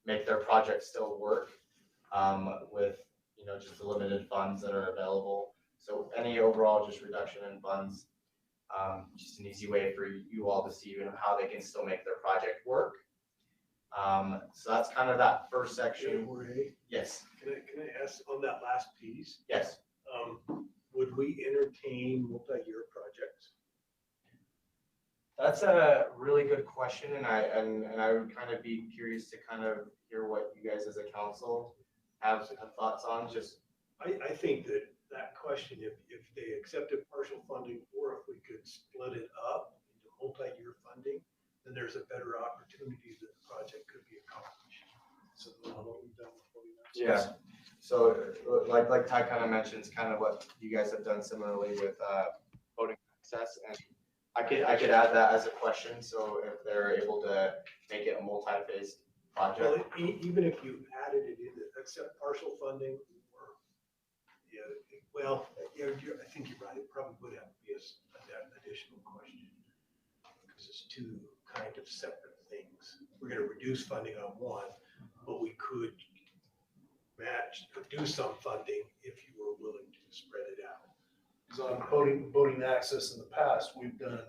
make their project still work with, you know, just the limited funds that are available. So any overall just reduction in funds, just an easy way for you all to see, you know, how they can still make their project work. So that's kind of that first section. Jorge, Yes. Can I ask on that last piece? Yes. Would we entertain multi-year projects? That's a really good question, and I would kind of be curious to kind of hear what you guys as a council have thoughts on. Just I think that question, if they accepted partial funding, or if we could split it up into multi-year funding, then there's a better opportunity that the project could be accomplished. So what we've done before. yeah. So like Ty kind of mentions, kind of what you guys have done similarly with voting access, and I could add that as a question. So if they're able to make it a multi-phase project. Well, even if you added it in, accept partial funding, or I think you're right. It probably would have to be an additional question because it's two kind of separate things. We're going to reduce funding on one, but we could do some funding if you were willing to spread it out. Because on voting access in the past, we've done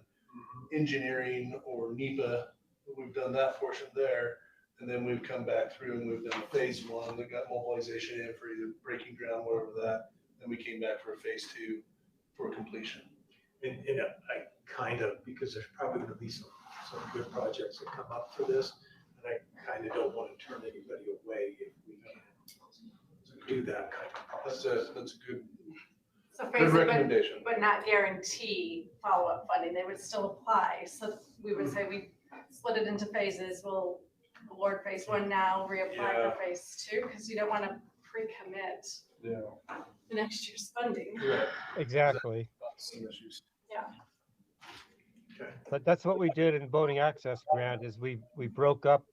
engineering or NEPA, we've done that portion there. And then we've come back through and we've done phase one that got mobilization in for either breaking ground, whatever that. Then we came back for a phase two for completion. And I kind of, because there's probably going to be some good projects that come up for this, and I kind of don't want to turn anybody away if we can do that kind of process. That's a good, So good recommendation. but not guarantee follow-up funding. They would still apply. So we would say we split it into phases. We'll award phase one now, reapply for phase two, because you don't want to pre-commit the next year's funding. Yeah, exactly. Yeah. Okay. But that's what we did in voting access grant is we broke up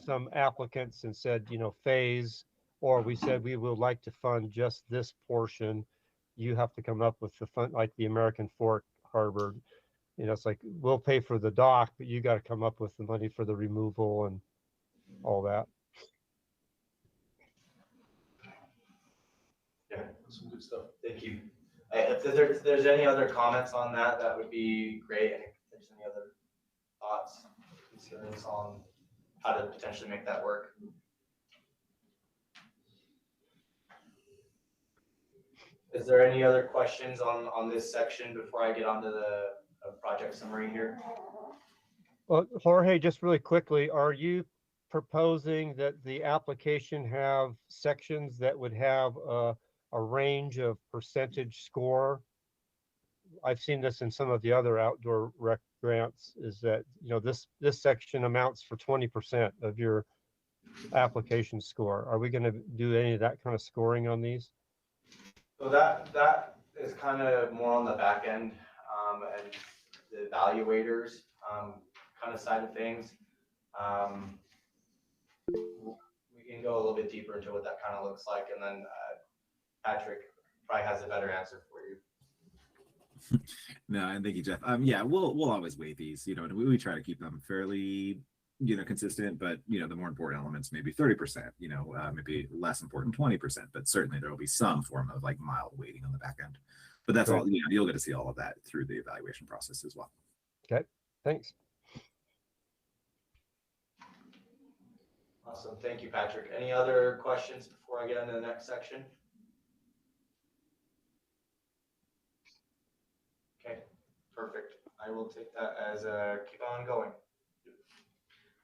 some applicants and said, you know, phase, or we said we would like to fund just this portion. You have to come up with the fund, like the American Fork Harbor. You know, it's like we'll pay for the dock, but you got to come up with the money for the removal and all that. Yeah, some good stuff. Thank you. If there's any other comments on that, that would be great. And if there's any other thoughts, concerns on how to potentially make that work. Is there any other questions on this section before I get onto the project summary here? Well, Jorge, just really quickly, are you proposing that the application have sections that would have a range of percentage score? I've seen this in some of the other outdoor rec grants, is that, you know, this section amounts for 20% of your application score. Are we going to do any of that kind of scoring on these? So that is kind of more on the back end and the evaluators kind of side of things. We can go a little bit deeper into what that kind of looks like, and then Patrick probably has a better answer for you. No, and thank you, Jeff. Yeah, we'll always weigh these, you know, and we try to keep them fairly, you know, consistent, but, you know, the more important elements, maybe 30%, you know, maybe less important, 20%, but certainly there will be some form of like mild weighting on the back end. But that's all, you know, you'll get to see all of that through the evaluation process as well. Okay, thanks. Awesome, thank you, Patrick. Any other questions before I get into the next section? Okay, perfect. I will take that as a keep on going.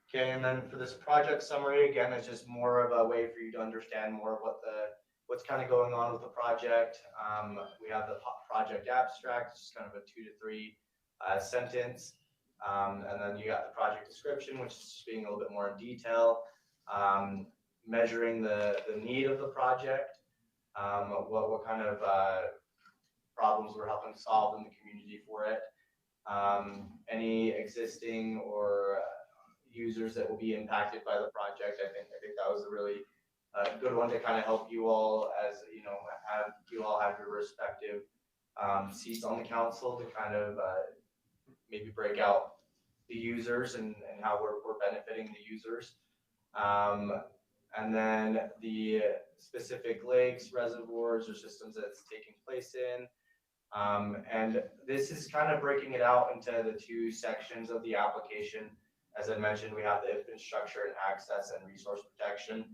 Okay, and then for this project summary, again, it's just more of a way for you to understand more of what's kind of going on with the project. We have the project abstract, just kind of a 2 to 3 sentence. And then you got the project description, which is being a little bit more in detail. Measuring the need of the project, what kind of problems we're helping solve in the community for it. Any existing or users that will be impacted by the project. I think that was a really good one to kind of help you all, as you know, you all have your respective seats on the council to kind of maybe break out the users and how we're benefiting the users. And then the specific lakes, reservoirs, or systems that it's taking place in. And this is kind of breaking it out into the 2 sections of the application. As I mentioned, we have the infrastructure and access and resource protection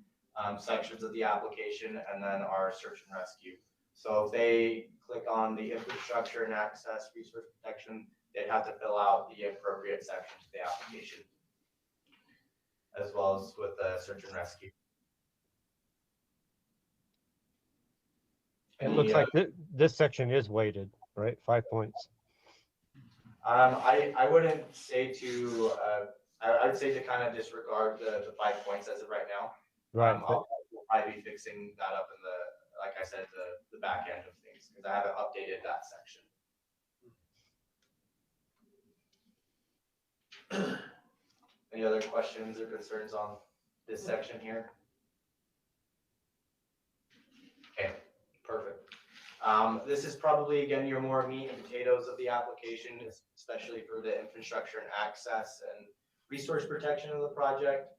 sections of the application, and then our search and rescue. So if they click on the infrastructure and access resource protection, they'd have to fill out the appropriate sections of the application, as well as with the search and rescue. It looks like this section is weighted, right? 5 points. I wouldn't say to, I'd say to kind of disregard the 5 points as of right now. Right. We'll probably be fixing that up in the, like I said, the back end of things, because I haven't updated that section. Any other questions or concerns on this section here? Okay, perfect. This is probably, again, your more meat and potatoes of the application, especially for the infrastructure and access and resource protection of the project.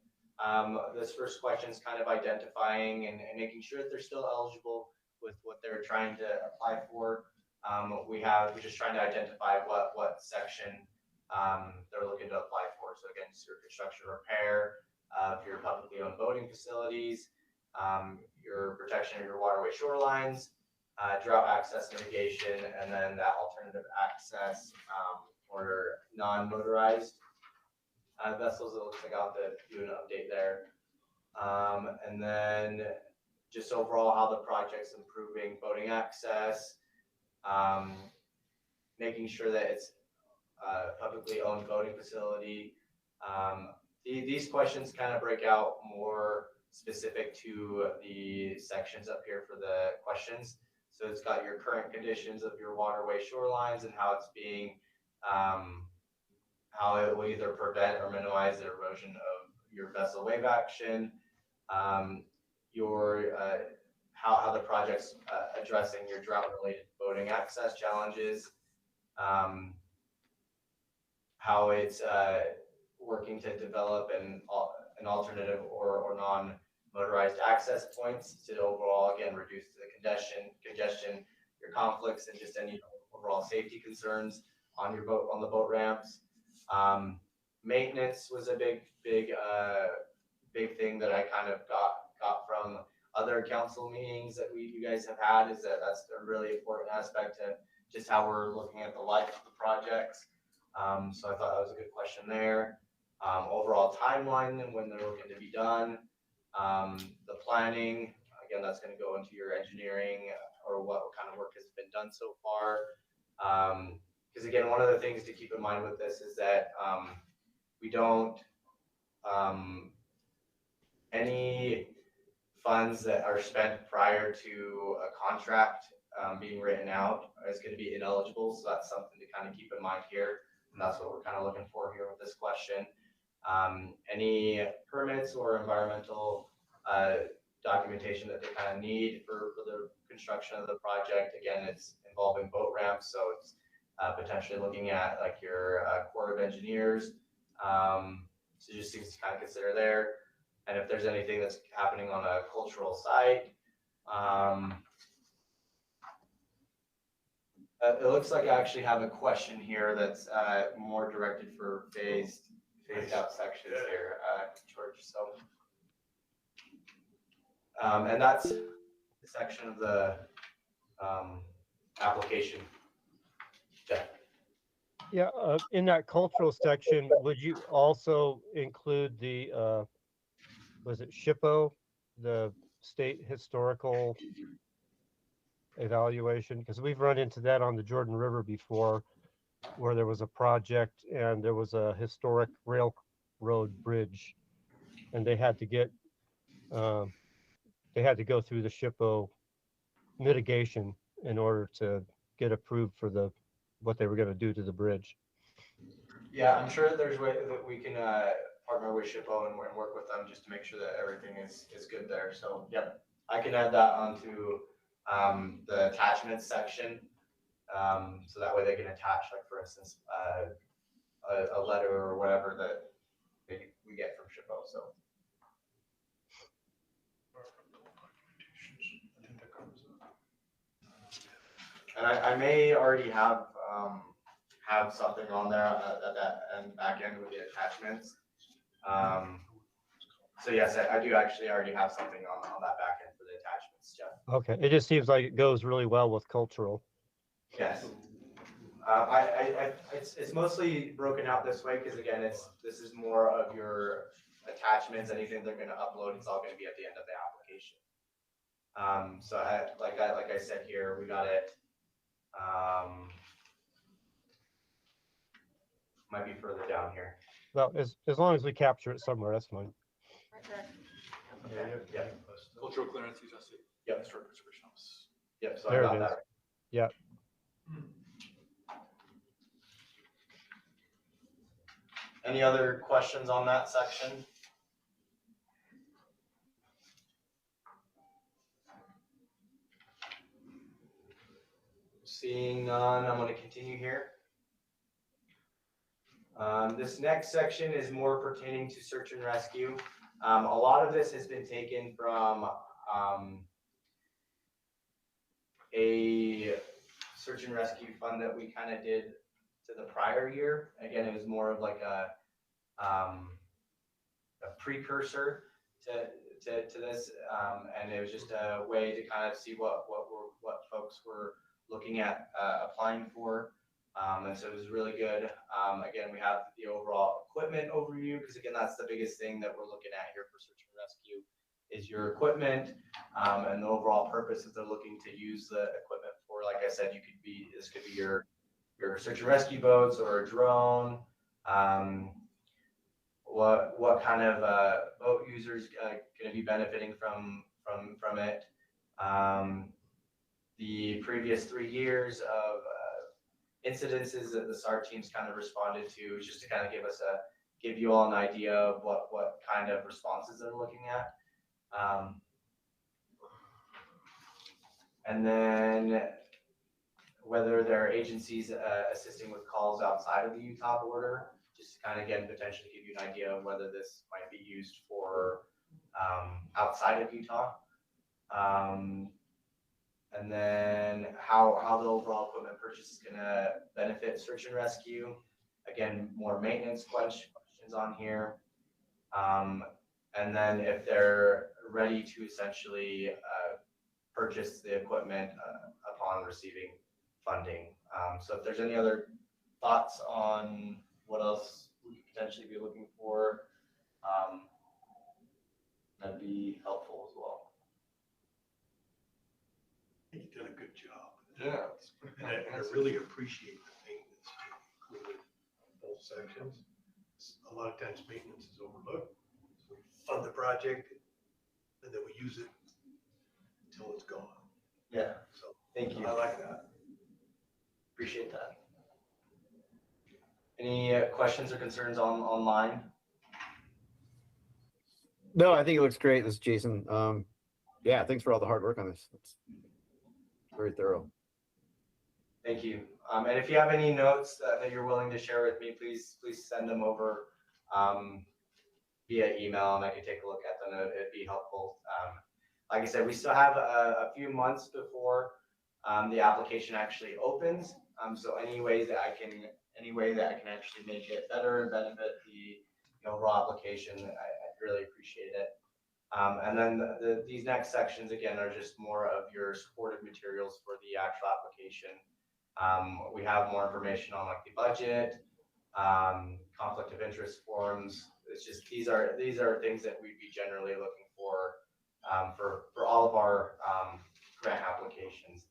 This first question is kind of identifying and making sure that they're still eligible with what they're trying to apply for. We're just trying to identify what section they're looking to apply for. So again, your construction repair of your publicly owned boating facilities, your protection of your waterway shorelines, drought access mitigation, and then that alternative access for non-motorized vessels. It looks like I'll have to do an update there. And then just overall how the project's improving boating access, making sure that it's a publicly owned boating facility. These questions kind of break out more specific to the sections up here for the questions. So it's got your current conditions of your waterway shorelines and how it's being, how it will either prevent or minimize the erosion of your vessel wave action, how the project's addressing your drought-related boating access challenges, how it's working to develop an alternative or non-motorized access points to overall, again, reduce the congestion, your conflicts and just any overall safety concerns on your boat, on the boat ramps. Maintenance was a big thing that I kind of got from other council meetings that you guys have had, is that's a really important aspect to just how we're looking at the life of the projects. So I thought that was a good question there. Overall timeline and when they're looking to be done. The planning, again, that's going to go into your engineering or what kind of work has been done so far. Because again, one of the things to keep in mind with this is that we don't, any funds that are spent prior to a contract being written out is going to be ineligible. So that's something to kind of keep in mind here. And that's what we're kind of looking for here with this question. Any permits or environmental documentation that they kind of need for the construction of the project. Again, it's involving boat ramps. So it's potentially looking at like your Corps of Engineers. So just things to kind of consider there. And if there's anything that's happening on a cultural site, it looks like I actually have a question here that's more directed for phased out sections here, George. So, and that's the section of the application. Jeff. Yeah, in that cultural section, would you also include the, was it SHPO, the state historical evaluation? Because we've run into that on the Jordan River before, where there was a project and there was a historic railroad bridge, and they had to get, they had to go through the SHPO mitigation in order to get approved for the what they were going to do to the bridge. Yeah, I'm sure there's way that we can partner with SHPO and work with them just to make sure that everything is good there. So yep, I can add that onto the attachments section. So that way they can attach, like for instance, a letter or whatever that we get from SHPO. So. And I may already have something on there at that and back end with the attachments. So yes, I do actually already have something on that back end for the attachments, Jeff. Okay, it just seems like it goes really well with cultural. Yes. It's mostly broken out this way because again, this is more of your attachments. Anything they're going to upload, it's all going to be at the end of the application. So like I said here, we got it. Might be further down here. Well, as long as we capture it somewhere, that's fine. Right there. Okay. Yep. Cultural clearance, Yep. historic preservation office. Yep. So There I got it is. that. Yeah. Any other questions on that section? Seeing none, I'm going to continue here. This next section is more pertaining to search and rescue. A lot of this has been taken from a search and rescue fund that we kind of did to the prior year. Again, it was more of like a precursor to this, and it was just a way to kind of see what folks were looking at applying for. And so it was really good. Again, we have the overall equipment overview, because again, that's the biggest thing that we're looking at here for search and rescue is your equipment and the overall purpose that they're looking to use the equipment for. Like I said, this could be your search and rescue boats or a drone. What kind of boat users going to be benefiting from it? The previous 3 years of incidences that the SAR teams kind of responded to, just to kind of give you all an idea of what kind of responses they're looking at. And then whether there are agencies assisting with calls outside of the Utah border, just to kind of again potentially give you an idea of whether this might be used for outside of Utah. And then how the overall equipment purchase is gonna benefit search and rescue. Again, more maintenance questions on here. And then if they're ready to essentially purchase the equipment upon receiving funding. So if there's any other thoughts on what else we could potentially be looking for, that'd be helpful as well. You've done a good job. Yeah. And I really appreciate the maintenance included in both sections. A lot of times maintenance is overlooked. So we fund the project and then we use it until it's gone. Yeah, So thank you. I like that. Appreciate that. Any questions or concerns online? No, I think it looks great. This is Jason. Yeah, thanks for all the hard work on this. It's very thorough. Thank you. And if you have any notes that you're willing to share with me, please send them over via email, and I can take a look at them. It'd be helpful. Like I said, we still have a few months before the application actually opens. So any way that I can actually make it better and benefit the overall application, I'd really appreciate it. And then these next sections again are just more of your supportive materials for the actual application. We have more information on like the budget, conflict of interest forms. It's just these are things that we'd be generally looking for all of our grant applications.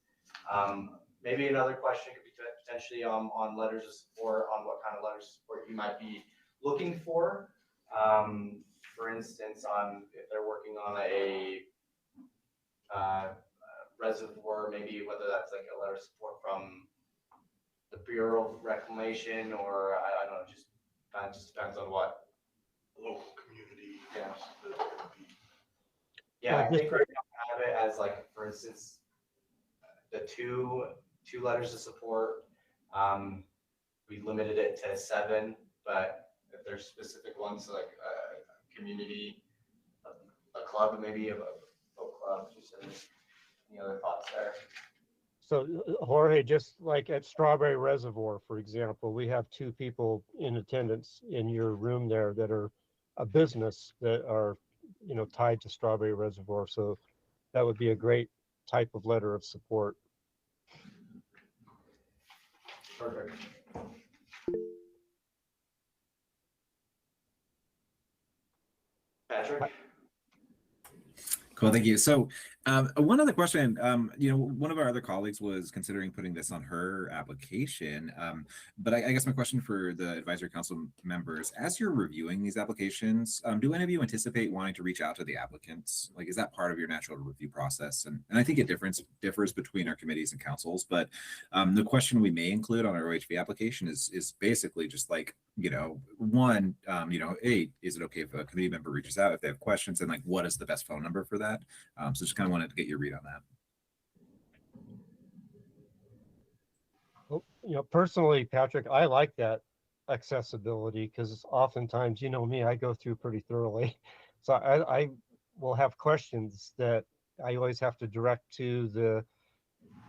Maybe another question could be potentially on letters of support, on what kind of letters of support you might be looking for. For instance, if they're working on a reservoir, maybe whether that's like a letter of support from the Bureau of Reclamation, or I don't know, just kind of just depends on what Local community. Yeah. Yeah, I think right now I have it as like, for instance, the two letters of support. We limited it to 7, but if there's specific ones like a community, a club, maybe a boat club, just any other thoughts there? So Jorge, just like at Strawberry Reservoir, for example, we have 2 people in attendance in your room there that are a business that are, tied to Strawberry Reservoir. So that would be a great type of letter of support. Perfect. Patrick? Cool, thank you. So one other question, one of our other colleagues was considering putting this on her application, but I guess my question for the advisory council members, as you're reviewing these applications, do any of you anticipate wanting to reach out to the applicants? Like, is that part of your natural review process? And I think it differs between our committees and councils, but the question we may include on our OHV application is basically just like, one, hey, is it okay if a committee member reaches out if they have questions, and like, what is the best phone number for that? So just kind of wanted to get your read on that. Well, personally, Patrick, I like that accessibility because oftentimes, me, I go through pretty thoroughly. So I will have questions that I always have to direct to the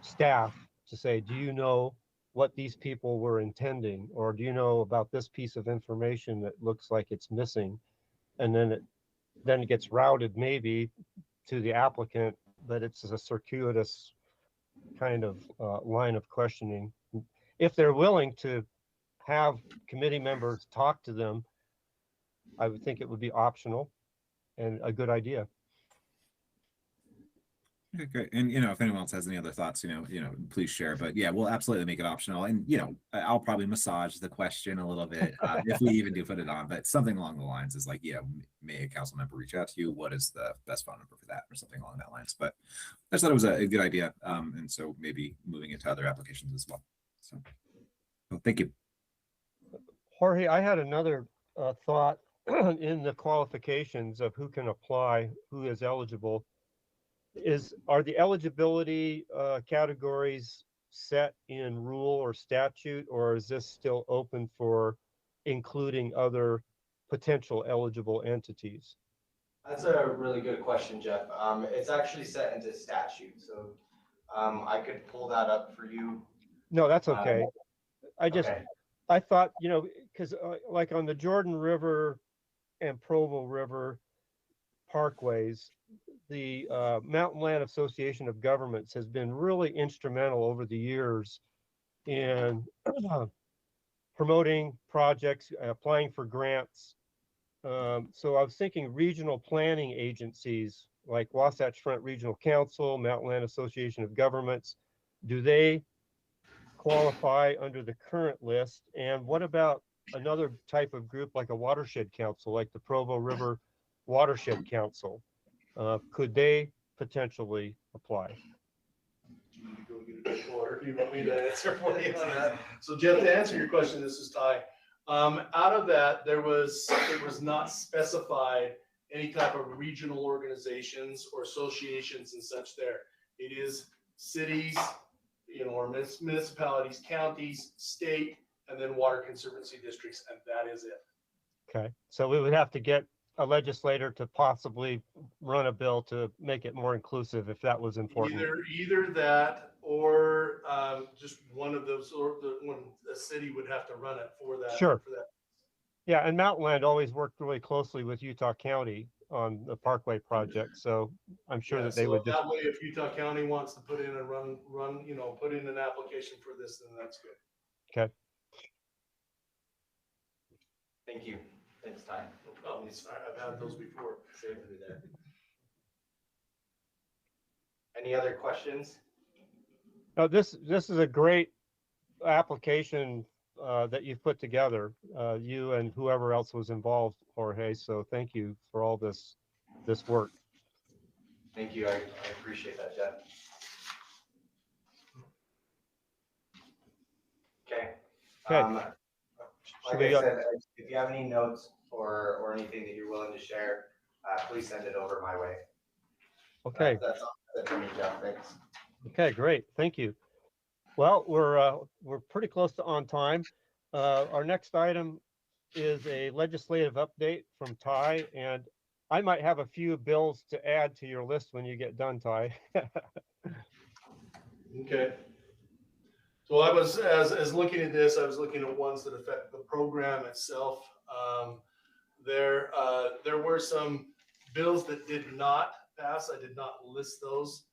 staff to say, do you know what these people were intending? Or do you know about this piece of information that looks like it's missing? And then it gets routed maybe to the applicant, but it's a circuitous kind of line of questioning. If they're willing to have committee members talk to them, I would think it would be optional and a good idea. Okay, great. And if anyone else has any other thoughts, please share. But yeah, we'll absolutely make it optional. And I'll probably massage the question a little bit if we even do put it on. But something along the lines is like, may a council member reach out to you? What is the best phone number for that, or something along that lines? But I just thought it was a good idea, and so maybe moving it to other applications as well. So, well, thank you, Jorge. I had another thought in the qualifications of who can apply, who is eligible. Are the eligibility categories set in rule or statute, or is this still open for including other potential eligible entities? That's a really good question, Jeff. It's actually set into statute. So I could pull that up for you. No, that's okay. Okay. I thought, because like on the Jordan River and Provo River parkways, the Mountain Land Association of Governments has been really instrumental over the years in promoting projects, applying for grants. So I was thinking regional planning agencies like Wasatch Front Regional Council, Mountain Land Association of Governments, do they qualify under the current list? And what about another type of group like a watershed council, like the Provo River Watershed Council? Could they potentially apply? Go get a drink of water. You want me to answer for you on that? So Jeff, to answer your question, this is Ty. Out of that, it was not specified any type of regional organizations or associations and such there. It is cities, or municipalities, counties, state, and then water conservancy districts, and that is it. Okay, so we would have to get a legislator to possibly run a bill to make it more inclusive if that was important. Either that or just one of those, or when a city would have to run it for that. Sure. For that. Yeah, and Mountain Land always worked really closely with Utah County on the Parkway project, so I'm sure that they would just. That way, if Utah County wants to put in and put in an application for this, then that's good. Okay. Thank you. Thanks, Ty. No problem. I've had those before. Save me there. Any other questions? No, this is a great application that you've put together, you and whoever else was involved, Jorge. So thank you for all this work. Thank you. I appreciate that, Jeff. Okay. Like I said, if you have any notes or anything that you're willing to share, please send it over my way. Okay. That's all for me, Jeff. Thanks. Okay, great. Thank you. Well, we're pretty close to on time. Our next item is a legislative update from Ty, and I might have a few bills to add to your list when you get done, Ty. Okay. So I was, as looking at this, I was looking at ones that affect the program itself. There were some bills that did not pass. I did not list those.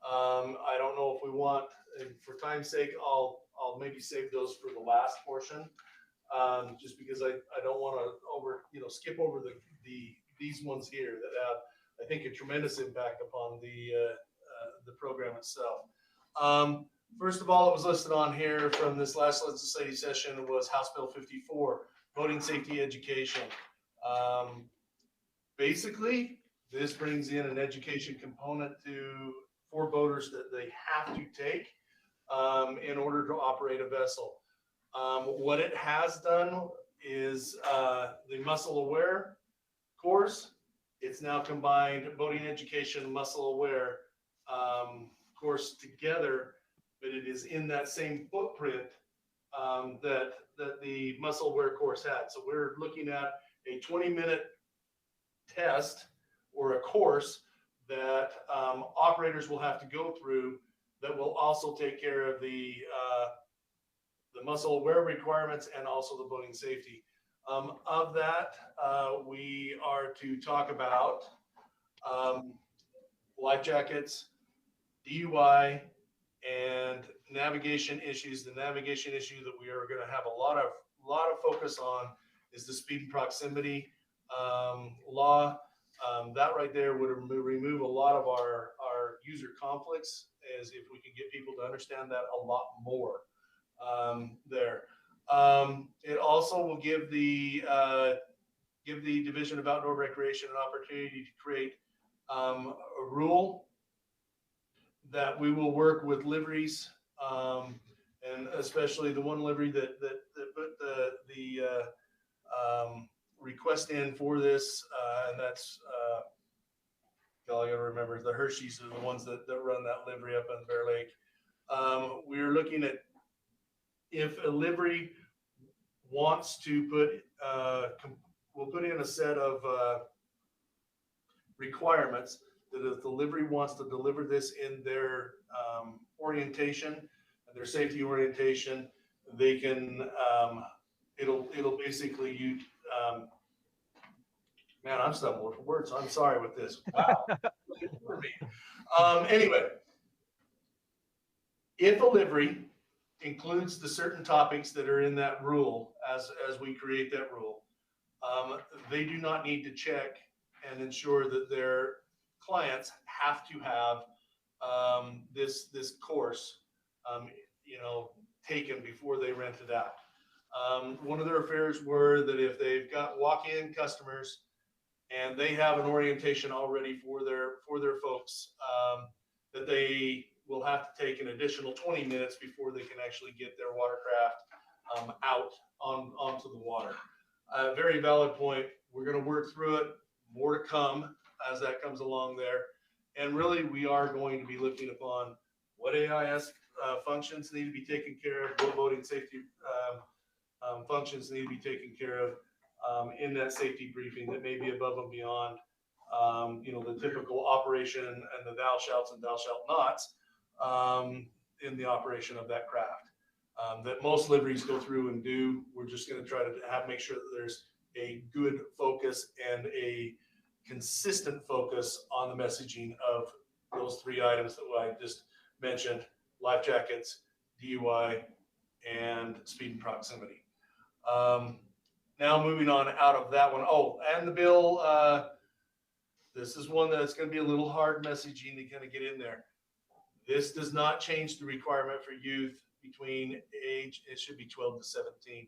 I don't know if we want, for time's sake, I'll maybe save those for the last portion, just because I don't want to skip over these ones here that have, I think, a tremendous impact upon the program itself. First of all, it was listed on here from this last legislative session was House Bill 54, voting safety education. Basically, this brings in an education component for voters that they have to take in order to operate a vessel. What it has done is the muscle aware course. It's now combined voting education, muscle aware course together, but it is in that same footprint that the muscle aware course had. So we're looking at a 20-minute test or a course that operators will have to go through that will also take care of the muscle aware requirements and also the voting safety. Of that, we are to talk about life jackets, DUI, and navigation issues. The navigation issue that we are going to have a lot of focus on is the speed and proximity law. That right there would remove a lot of our user conflicts, as if we can get people to understand that a lot more there. It also will give the Division of Outdoor Recreation an opportunity to create a rule that we will work with liveries, and especially the one livery that put the request in for this, and that's I gotta remember, the Hershey's are the ones that run that livery up in Bear Lake. We're looking at if a livery wants to we'll put in a set of requirements that if the livery wants to deliver this in their orientation, their safety orientation, they can, it'll basically, man, I'm stumbling for words. I'm sorry with this. Wow. Anyway, if a livery includes the certain topics that are in that rule, as we create that rule, they do not need to check and ensure that their clients have to have this course, taken before they rent it out. One of their affairs were that if they've got walk-in customers and they have an orientation already for their folks, that they will have to take an additional 20 minutes before they can actually get their watercraft out onto the water. Very valid point. We're going to work through it. More to come as that comes along there. And really, we are going to be looking upon what AIS functions need to be taken care of, what boating safety functions need to be taken care of in that safety briefing that may be above and beyond, the typical operation and the thou shalt and thou shalt nots in the operation of that craft. That most liveries go through and do. We're just going to try to make sure that there's a good focus and a consistent focus on the messaging of those three items that I just mentioned: life jackets, DUI, and speed and proximity. Now moving on out of that one. Oh, and the bill, this is one that's going to be a little hard messaging to kind of get in there. This does not change the requirement for youth between age, it should be 12 to 17.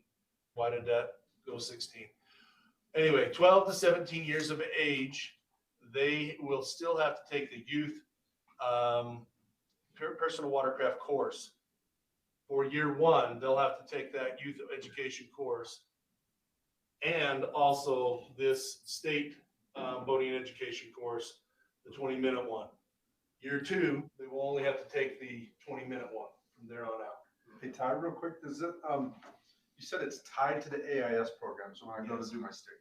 Why did that go 16? Anyway, 12 to 17 years of age, they will still have to take the youth personal watercraft course. For year one, they'll have to take that youth education course and also this state boating education course, the 20-minute one. Year two, they will only have to take the 20-minute one from there on out. Hey, Ty, real quick, does it, you said it's tied to the AIS program, so when I go to do my sticker,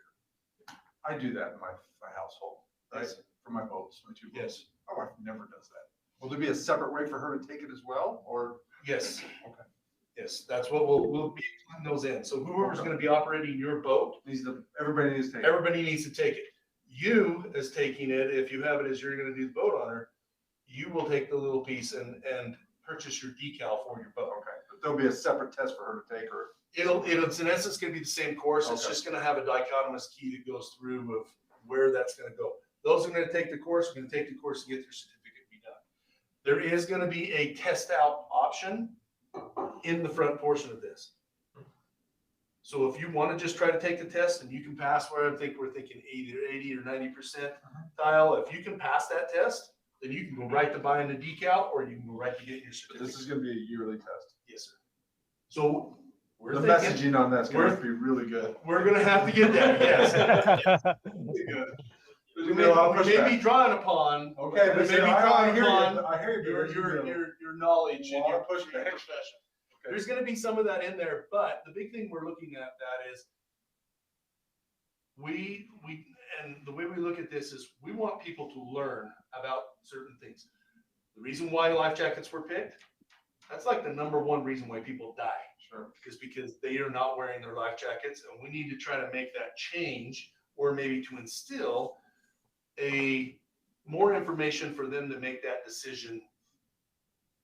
I do that in my household, right? Yes. For my boats, my two boats. Yes. My wife never does that. Will there be a separate way for her to take it as well, or? Yes. Okay. Yes, that's what we'll be putting those in. So whoever's going to be operating your boat, everybody needs to take it. Everybody needs to take it. You, as taking it, if you have it as you're going to do the boat owner, you will take the little piece and purchase your decal for your boat. Okay, but there'll be a separate test for her to take, or it's in essence going to be the same course. It's just going to have a dichotomous key that goes through of where that's going to go. Those who are going to take the course are going to take the course to get their certificate to be done. There is going to be a test out option in the front portion of this. So if you want to just try to take the test and you can pass where we're thinking 80 or 90% tile, if you can pass that test, then you can go right to buying the decal, or you can go right to getting your certificate. this is going to be a yearly test. Yes, sir. So the messaging on that's going to be really good. We're going to have to get that. Yes. Good. We may be drawing upon. Okay, but I hear your knowledge and your pushback. profession. Okay. There's going to be some of that in there, but the big thing we're looking at that is and the way we look at this is we want people to learn about certain things. The reason why life jackets were picked, that's like the number one reason why people die. Sure. Is because they are not wearing their life jackets, and we need to try to make that change, or maybe to instill more information for them to make that decision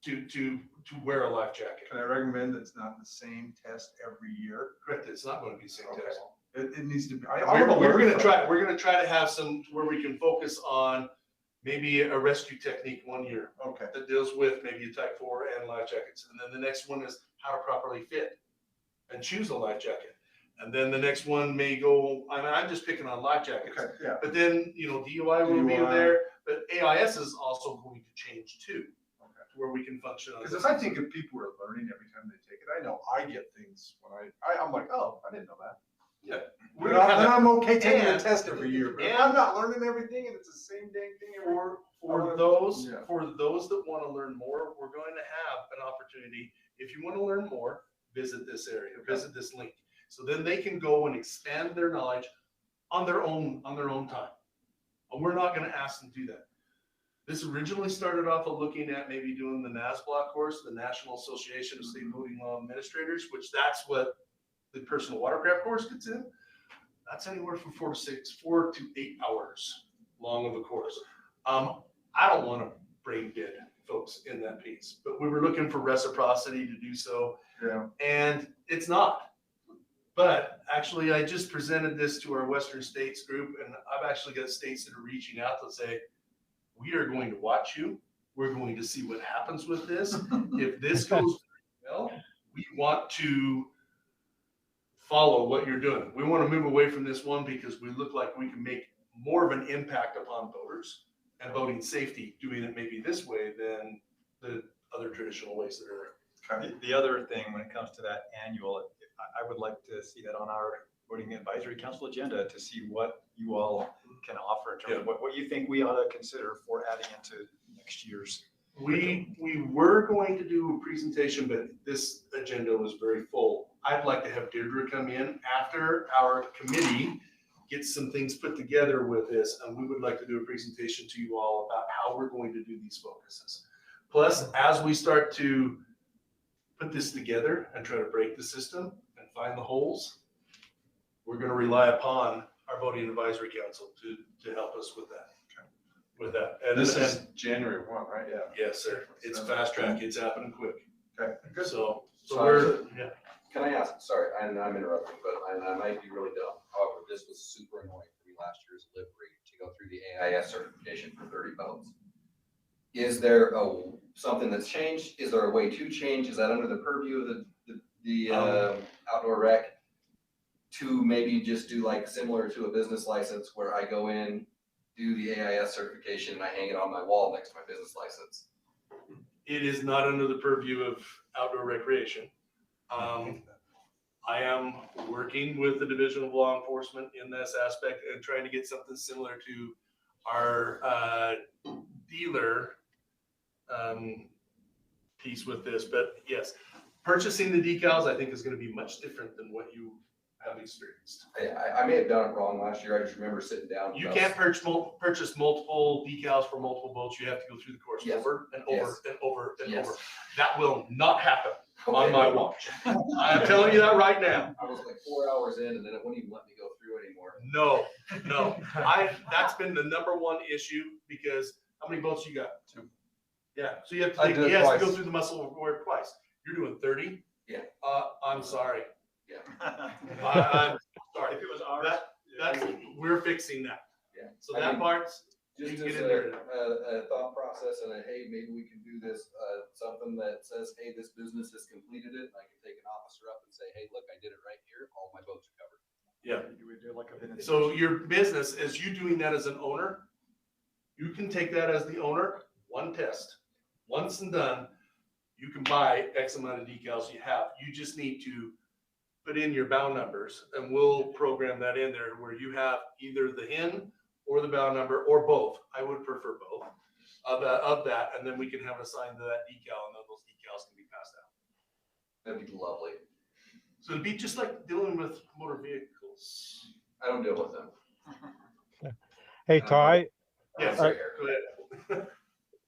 to wear a life jacket. Can I recommend that it's not the same test every year? Correct. It's not going to be the same test. It needs to be. We're going to try to have some where we can focus on maybe a rescue technique 1 year. Okay. That deals with maybe a type 4 and life jackets, and then the next one is how to properly fit and choose a life jacket. And then the next one may go, I'm just picking on life jackets. Okay, yeah. But then, DUI will be there, but AIS is also going to change too. Okay. To where we can function on. Because I think if people are learning every time they take it, I know I get things when I'm like, oh, I didn't know that. Yeah. And I'm okay taking a test every year, but if I'm not learning everything and it's the same dang thing every year. For those that want to learn more, we're going to have an opportunity. If you want to learn more, visit this area, visit this link. So then they can go and expand their knowledge on their own time. And we're not going to ask them to do that. This originally started off of looking at maybe doing the NASBLA course, the National Association of State Voting Law Administrators, which that's what the personal watercraft course gets in. That's anywhere from 4 to 8 hours long of a course. I don't want to brain dead folks in that piece, but we were looking for reciprocity to do so. Yeah. And it's not. But actually, I just presented this to our Western States group, and I've actually got states that are reaching out to say, we are going to watch you. We're going to see what happens with this. If this goes well, we want to follow what you're doing. We want to move away from this one because we look like we can make more of an impact upon voters and voting safety doing it maybe this way than the other traditional ways that are. The other thing when it comes to that annual, I would like to see that on our voting advisory council agenda to see what you all can offer in terms of what you think we ought to consider for adding into next year's. We were going to do a presentation, but this agenda was very full. I'd like to have Deirdre come in after our committee gets some things put together with this, and we would like to do a presentation to you all about how we're going to do these focuses. Plus, as we start to put this together and try to break the system and find the holes, we're going to rely upon our voting advisory council to help us with that. And this is January 1, right? Yeah. Yes, sir. It's fast track. It's happening quick. Okay. Good. So Sorry. we're, yeah. Can I ask, sorry, and I'm interrupting, but I might be really dumb. However, this was super annoying for me last year's delivery to go through the AIS certification for 30 votes. Is there something that's changed? Is there a way to change? Is that under the purview of the outdoor rec to maybe just do like similar to a business license where I go in, do the AIS certification, and I hang it on my wall next to my business license? It is not under the purview of outdoor recreation. I am working with the Division of Law Enforcement in this aspect and trying to get something similar to our dealer piece with this. But yes, purchasing the decals, I think, is going to be much different than what you have experienced. I may have done it wrong last year. I just remember sitting down. You can't purchase multiple decals for multiple boats. You have to go through the course over and over and over and over. That will not happen on my watch. I'm telling you that right now. I was like 4 hours in, and then it wouldn't even let me go through anymore. No. That's been the number one issue because how many boats you got? 2. Yeah. So you have to. He has to go through the muscle work twice. You're doing 30. Yeah. I'm sorry. Yeah. I'm sorry. If it was ours, we're fixing that. Yeah. So that part's just as a thought process and hey, maybe we can do this, something that says, hey, this business has completed it. And I can take an officer up and say, hey, look, I did it right here. All my boats are covered. Yeah. Do we do like a So your business, as you doing that as an owner, you can take that as the owner, one test. Once and done, you can buy X amount of decals you have. You just need to put in your bow numbers and we'll program that in there where you have either the HIN or the bow number or both. I would prefer both of that. And then we can have assigned to that decal and then those decals can be passed out. That'd be lovely. So it'd be just like dealing with motor vehicles. I don't deal with them. Hey, Ty. Yes, go ahead.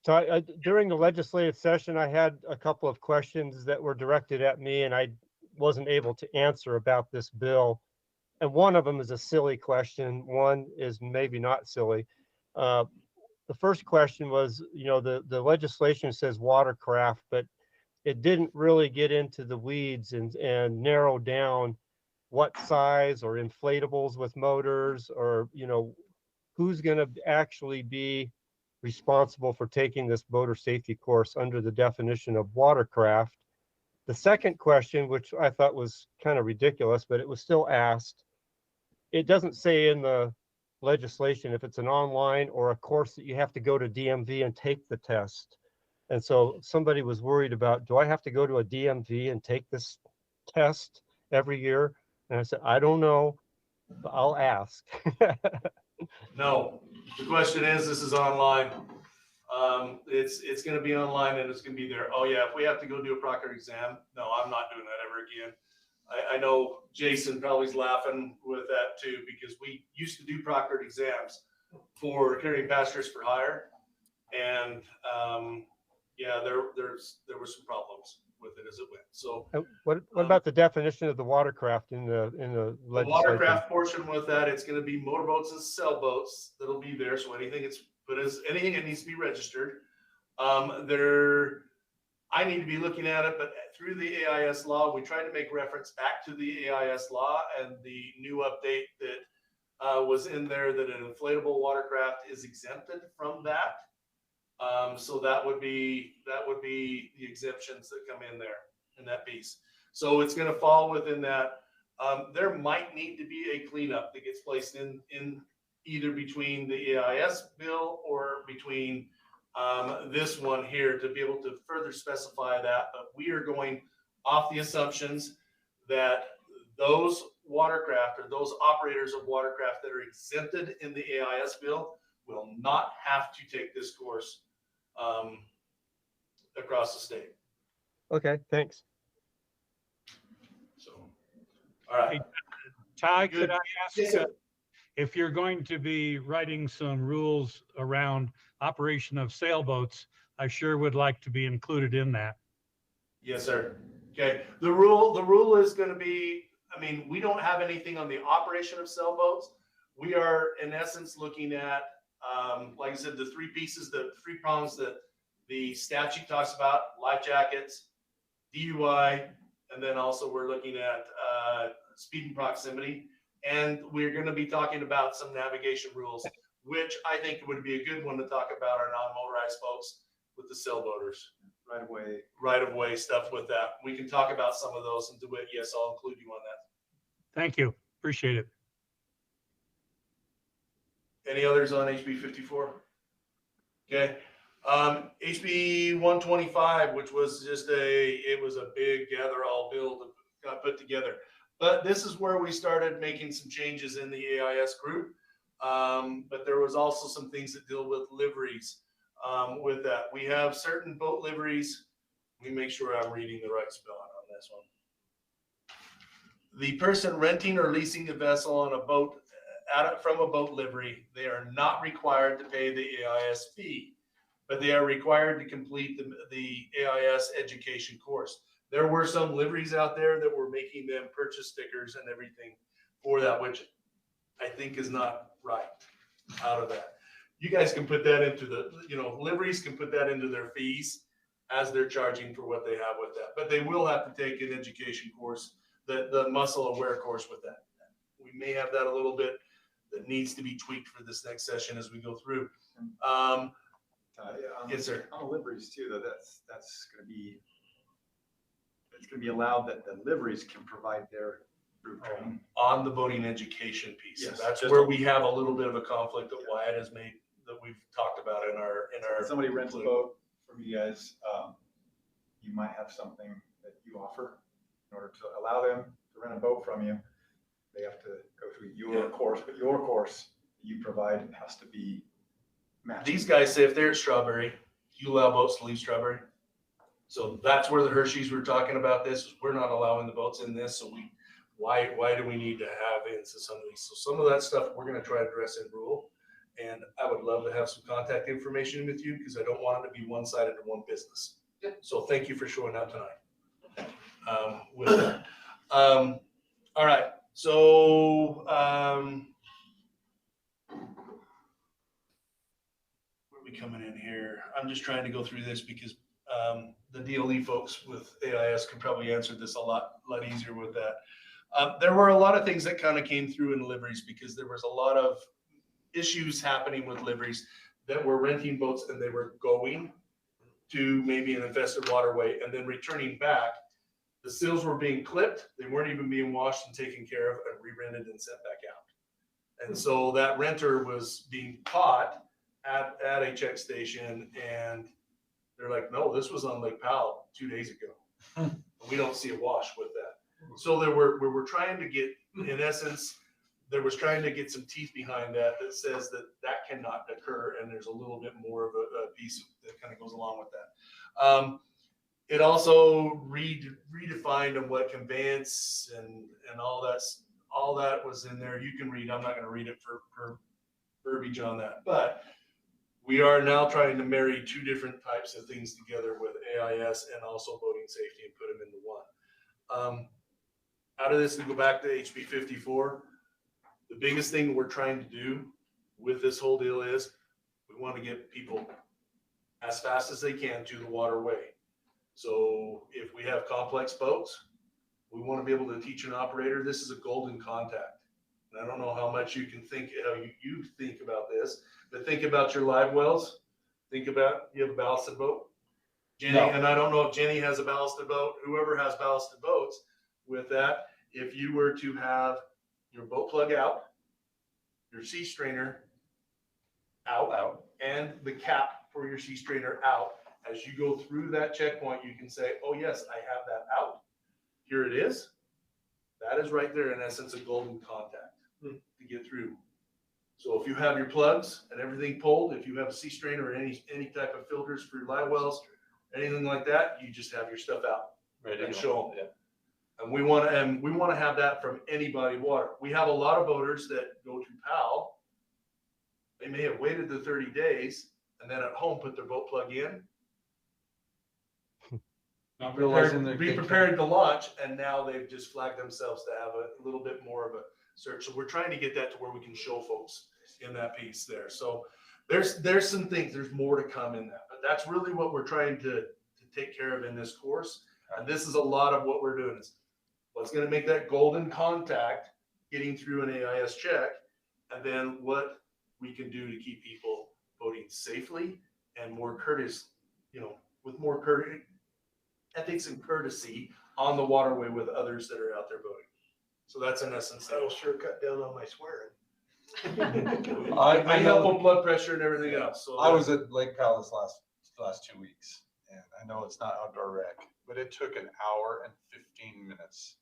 Ty, during the legislative session, I had a couple of questions that were directed at me and I wasn't able to answer about this bill. And one of them is a silly question. One is maybe not silly. The first question was, the legislation says watercraft, but it didn't really get into the weeds and narrow down what size or inflatables with motors or, who's going to actually be responsible for taking this motor safety course under the definition of watercraft. The second question, which I thought was kind of ridiculous, but it was still asked, it doesn't say in the legislation if it's an online or a course that you have to go to DMV and take the test. And so somebody was worried about, do I have to go to a DMV and take this test every year? And I said, I don't know, but I'll ask. No, the question is, this is online. It's going to be online and it's going to be there. Oh yeah, if we have to go do a proctored exam, no, I'm not doing that ever again. I know Jason probably's laughing with that too, because we used to do proctored exams for carrying passengers for hire. And yeah, there were some problems with it as it went. So What about the definition of the watercraft in the the legislation? watercraft portion with that, it's going to be motorboats and sailboats that'll be there. So anything anything that needs to be registered. I need to be looking at it, but through the AIS law, we tried to make reference back to the AIS law and the new update that was in there that an inflatable watercraft is exempted from that. So that would be the exemptions that come in there in that piece. So it's going to fall within that. There might need to be a cleanup that gets placed in either between the AIS bill or between this one here to be able to further specify that. But we are going off the assumptions that those watercraft or those operators of watercraft that are exempted in the AIS bill will not have to take this course across the state. Okay, thanks. So, all right. Hey, Ty, Good. could I ask, Yes, sir. if you're going to be writing some rules around operation of sailboats, I sure would like to be included in that. Yes, sir. Okay. The rule is going to be, I mean, we don't have anything on the operation of sailboats. We are in essence looking at, like I said, the three prongs that the statute talks about: life jackets, DUI, and then also we're looking at speed and proximity. And we're going to be talking about some navigation rules, which I think would be a good one to talk about our non-motorized folks with the sailboaters. Right of way stuff with that. We can talk about some of those and do it. Yes, I'll include you on that. Thank you. Appreciate it. Any others on HB 54? Okay. HB 125, which was just it was a big gather all bill that got put together. But this is where we started making some changes in the AIS group. But there was also some things that deal with liveries with that. We have certain boat liveries. Let me make sure I'm reading the right spelling on this one. The person renting or leasing a vessel on a boat from a boat livery, they are not required to pay the AIS fee, but they are required to complete the AIS education course. There were some liveries out there that were making them purchase stickers and everything for that, which I think is not right out of that. You guys can put that into liveries can put that into their fees as they're charging for what they have with that. But they will have to take an education course, the muscle aware course with that. We may have that a little bit that needs to be tweaked for this next session as we go through. Yes, sir. On the liveries too, though, that's going to be allowed that the liveries can provide their group training on the boating education piece. Yes, That's where we have a little bit of a conflict that Wyatt has made that we've talked about in our. If somebody rents a boat from you guys, you might have something that you offer in order to allow them to rent a boat from you. They have to go through your course, but your course that you provide has to be matched. These guys say if they're at Strawberry, you allow boats to leave Strawberry. So that's where the Hershey's we're talking about this. We're not allowing the boats in this. So why do we need to have in some of these? So some of that stuff we're going to try to address in rule. And I would love to have some contact information with you because I don't want it to be one-sided or one business. Yeah. So thank you for showing up tonight. With that. All right. So where are we coming in here? I'm just trying to go through this because the DLE folks with AIS could probably answer this a lot easier with that. There were a lot of things that kind of came through in liveries because there was a lot of issues happening with liveries that were renting boats and they were going to maybe an infested waterway and then returning back. The seals were being clipped. They weren't even being washed and taken care of and re-rented and sent back out. And so that renter was being caught at a check station and they're like, no, this was on Lake Powell 2 days ago. We don't see a wash with that. So we were trying to get, in essence, there was trying to get some teeth behind that says that cannot occur. And there's a little bit more of a piece that kind of goes along with that. It also redefined on what conveyance and all that was in there. You can read, I'm not going to read it for verbiage on that, but We are now trying to marry two different types of things together with AIS and also boating safety and put them into one. Out of this, to go back to HB 54, the biggest thing we're trying to do with this whole deal is we want to get people as fast as they can to the waterway. So if we have complex boats, we want to be able to teach an operator, this is a golden contact. And I don't know how much you can think, how you think about this, but think about your live wells. Think about, you have a ballasted boat. Jenny, No. and I don't know if Jenny has a ballasted boat, whoever has ballasted boats with that, if you were to have your boat plug out, your sea strainer out, and the cap for your sea strainer out, as you go through that checkpoint, you can say, oh yes, I have that out. Here it is. That is right there, in essence, a golden contact to get through. So if you have your plugs and everything pulled, if you have a sea strainer or any type of filters for your live wells, anything like that, you just have your stuff out and show them. And we want to have that from any body of water. We have a lot of boaters that go to PAL. They may have waited the 30 days and then at home put their boat plug in. Not realizing Be prepared to launch, and now they've just flagged themselves to have a little bit more of a search. So we're trying to get that to where we can show folks in that piece there. So there's some things, there's more to come in that, but that's really what we're trying to take care of in this course. And this is a lot of what we're doing is what's going to make that golden contact getting through an AIS check, and then what we can do to keep people boating safely and more courteous, with more courtesy, ethics and courtesy on the waterway with others that are out there boating. So that's in essence. That'll sure cut down on my swearing. I help with blood pressure and everything else. So I was at Lake Powell this last 2 weeks, and I know it's not outdoor rec, but it took an hour and 15 minutes.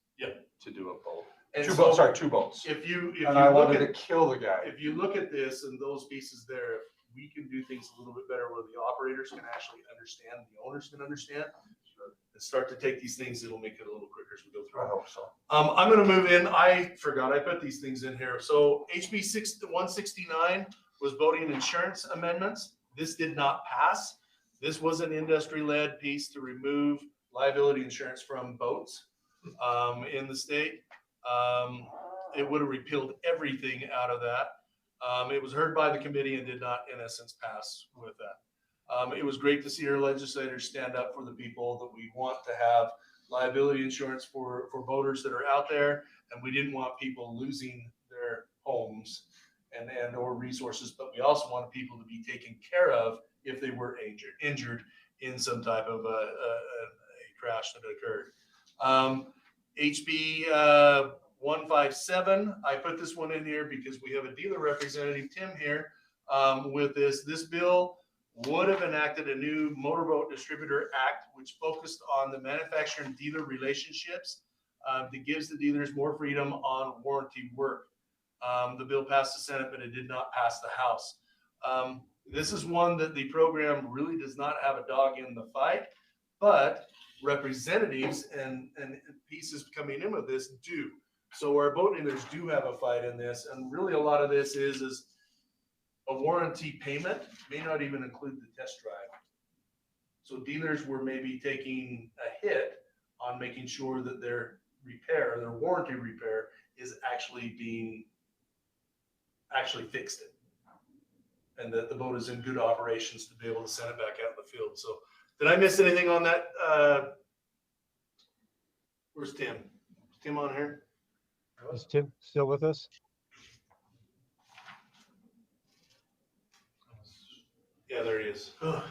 To do a boat. And Two so boats, 2 boats. If you I look wanted at, to kill the guy. if you look at this and those pieces there, if we can do things a little bit better where the operators can actually understand, the owners can understand, and start to take these things, it'll make it a little quicker as we go through. I hope so. I'm going to move in. I forgot I put these things in here. So HB 169 was boating insurance amendments. This did not pass. This was an industry-led piece to remove liability insurance from boats in the state. It would have repealed everything out of that. It was heard by the committee and did not, in essence, pass with that. It was great to see our legislators stand up for the people that we want to have liability insurance for boaters that are out there, and we didn't want people losing their homes and or resources, but we also wanted people to be taken care of if they were injured in some type of a crash that occurred. HB 157, I put this one in here because we have a dealer representative, Tim, here with this. This bill would have enacted a new Motorboat Distributor Act, which focused on the manufacturer and dealer relationships that gives the dealers more freedom on warranty work. The bill passed the Senate, but it did not pass the House. This is one that the program really does not have a dog in the fight, but representatives and pieces coming in with this do. So our boat dealers do have a fight in this, and really a lot of this is a warranty payment may not even include the test drive. So dealers were maybe taking a hit on making sure that their repair, their warranty repair, is actually fixed it, and that the boat is in good operations to be able to send it back out in the field. So did I miss anything on that? Where's Tim? Is Tim on here? Is Tim still with us? Yeah, there he is. I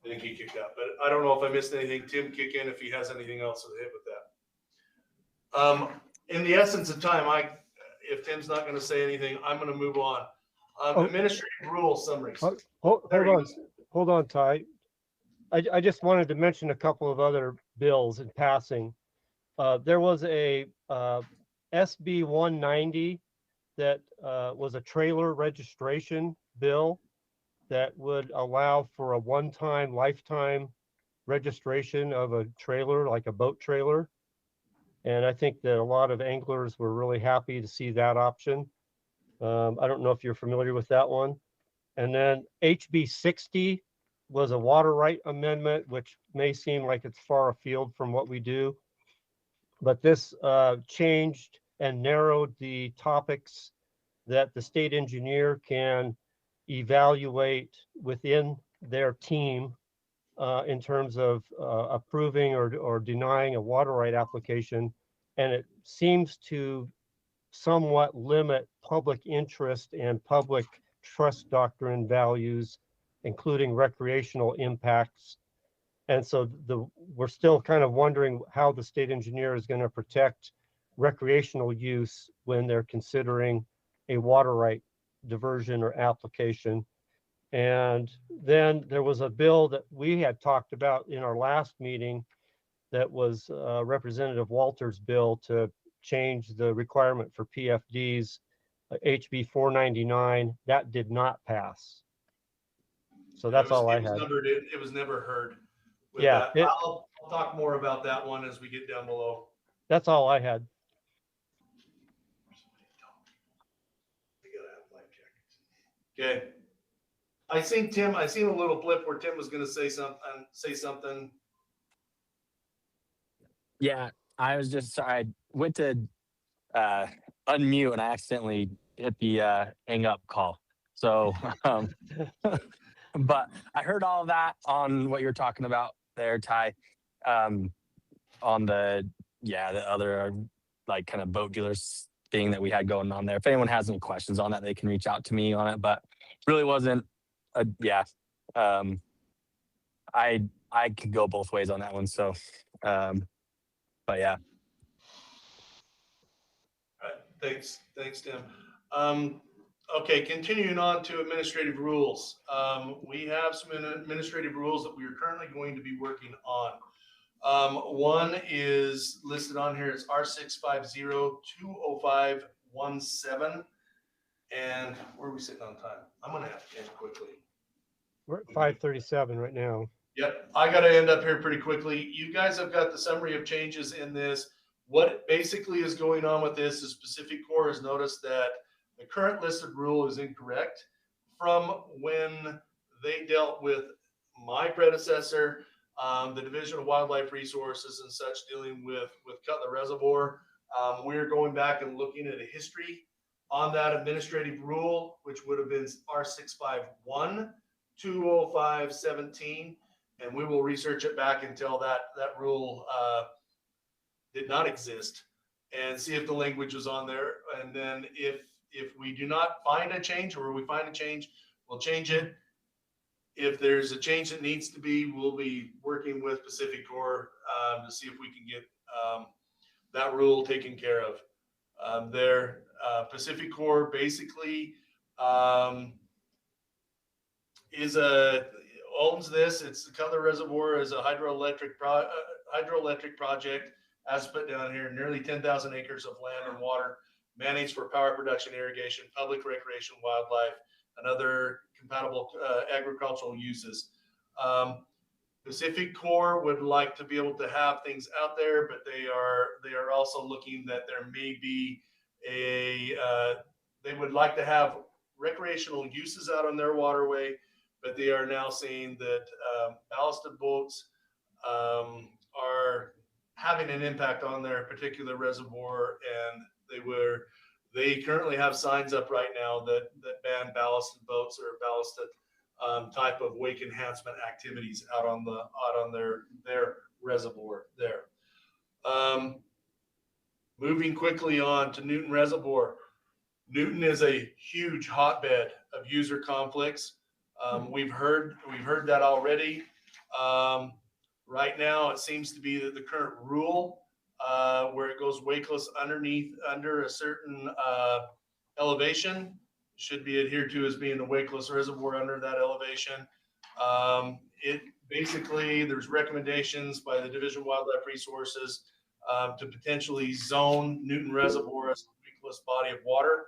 think he kicked out, but I don't know if I missed anything. Tim, kick in if he has anything else to hit with that. In the essence of time, if Tim's not going to say anything, I'm going to move on. Administrative rule summaries. Hold on, Ty. I just wanted to mention a couple of other bills in passing. There was a SB 190 that was a trailer registration bill that would allow for a one-time lifetime registration of a trailer, like a boat trailer. And I think that a lot of anglers were really happy to see that option. I don't know if you're familiar with that one. And then HB 60 was a water right amendment, which may seem like it's far afield from what we do. But this changed and narrowed the topics that the state engineer can evaluate within their team in terms of approving or denying a water right application. And it seems to somewhat limit public interest and public trust doctrine values, including recreational impacts. And so we're still kind of wondering how the state engineer is going to protect recreational use when they're considering a water right diversion or application. And then there was a bill that we had talked about in our last meeting that was Representative Walter's bill to change the requirement for PFDs, HB 499. That did not pass. So that's all I had. It was never heard. With Yeah, that. I'll talk more about that one as we get down below. That's all I had. Okay. I seen a little blip where Tim was gonna say something. Yeah, I was just sorry. I went to unmute and I accidentally hit the hang up call. So, but I heard all of that on what you're talking about there, Ty. On the other like kind of boat dealers thing that we had going on there. If anyone has any questions on that, they can reach out to me on it. But really wasn't I could go both ways on that one. So, but yeah. All right, thanks, Tim. Okay, continuing on to administrative rules. We have some administrative rules that we are currently going to be working on. One is listed on here. It's R650-20517. And where are we sitting on time? I'm gonna have to end quickly. We're at 5:37 right now. Yep, I gotta end up here pretty quickly. You guys have got the summary of changes in this. What basically is going on with this is Pacific Corps has noticed that the current listed rule is incorrect from when they dealt with my predecessor, the Division of Wildlife Resources and such, dealing with Cutler Reservoir. We're going back and looking at a history on that administrative rule, which would have been R651-20517. And we will research it back until that rule did not exist and see if the language was on there. And then if we do not find a change, or we find a change, we'll change it. If there's a change that needs to be, we'll be working with Pacific Corps to see if we can get that rule taken care of. Pacific Corps basically owns this. It's the Cutler Reservoir is a hydroelectric project, as put down here, nearly 10,000 acres of land and water managed for power production, irrigation, public recreation, wildlife, and other compatible agricultural uses. Pacific Corps would like to be able to have things out there, but they are also looking that there may be they would like to have recreational uses out on their waterway, but they are now saying that ballasted boats are having an impact on their particular reservoir, and they currently have signs up right now that ban ballasted boats or ballasted type of wake enhancement activities out on their reservoir there. Moving quickly on to Newton Reservoir. Newton is a huge hotbed of user conflicts. We've heard that already. Right now, it seems to be that the current rule, where it goes wakeless under a certain elevation, should be adhered to as being a wakeless reservoir under that elevation. It basically, there's recommendations by the Division of Wildlife Resources to potentially zone Newton Reservoir as a wakeless body of water.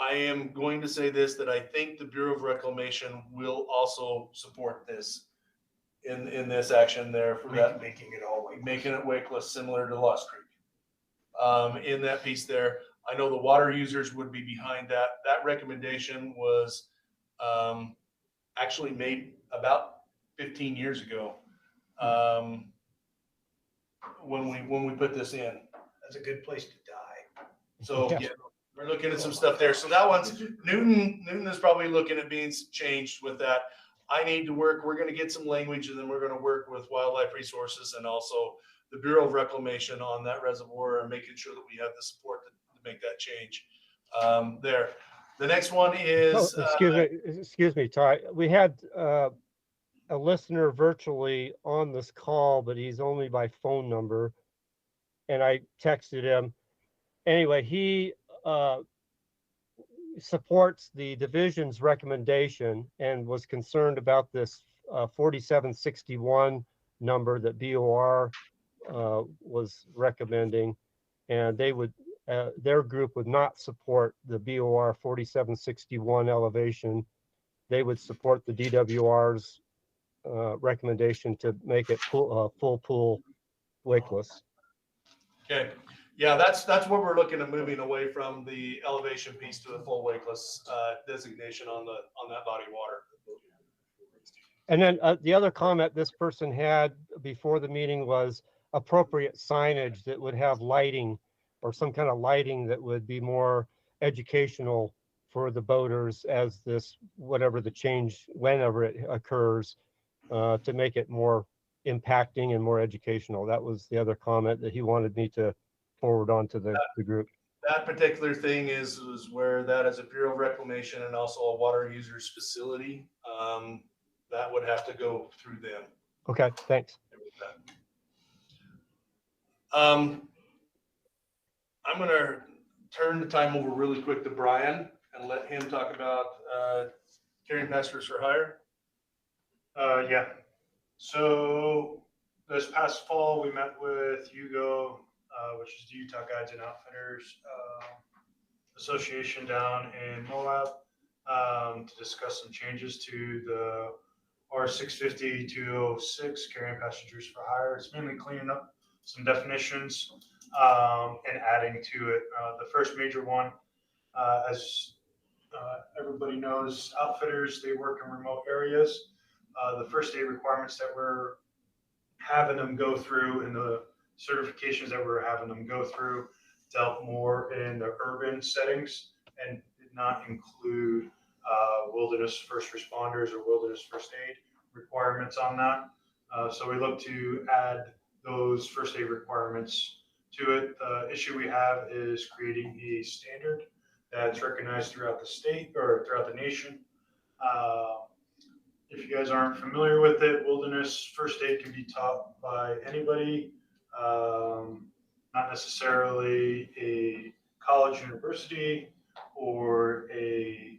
I am going to say this, that I think the Bureau of Reclamation will also support this in this action there for that. Making it wakeless, similar to Lost Creek. In that piece there, I know the water users would be behind that. That recommendation was actually made about 15 years ago when we put this in. That's a good place to die. So yeah, we're looking at some stuff there. So that one's Newton is probably looking at being changed with that. I need to work. We're going to get some language, and then we're going to work with Wildlife Resources and also the Bureau of Reclamation on that reservoir and making sure that we have the support to make that change there. The next one is excuse me, Ty. We had a listener virtually on this call, but he's only by phone number, and I texted him. Anyway, he supports the division's recommendation and was concerned about this 4761 number that BOR was recommending, and they would their group would not support the BOR 4761 elevation. They would support the DWR's recommendation to make it full pool wakeless. Okay. Yeah, that's what we're looking at, moving away from the elevation piece to the full wakeless designation on that body of water. And then the other comment this person had before the meeting was appropriate signage that would have lighting or some kind of lighting that would be more educational for the boaters as this, whatever the change, whenever it occurs, to make it more impacting and more educational. That was the other comment that he wanted me to forward on to the group. That particular thing is where that is a Bureau of Reclamation and also a water users facility. That would have to go through them. Okay, thanks. I'm going to turn the time over really quick to Brian and let him talk about carrying passengers for hire. Yeah. So this past fall, we met with UGO, which is the Utah Guides and Outfitters Association down in Moab, to discuss some changes to the R650-206 carrying passengers for hire. It's mainly cleaning up some definitions and adding to it. The first major one, as everybody knows, outfitters, they work in remote areas. The first aid requirements that we're having them go through and the certifications that we're having them go through dealt more in the urban settings and did not include wilderness first responders or wilderness first aid requirements on that. So we look to add those first aid requirements to it. The issue we have is creating a standard that's recognized throughout the state or throughout the nation. If you guys aren't familiar with it, wilderness first aid can be taught by anybody, not necessarily a college, university, or a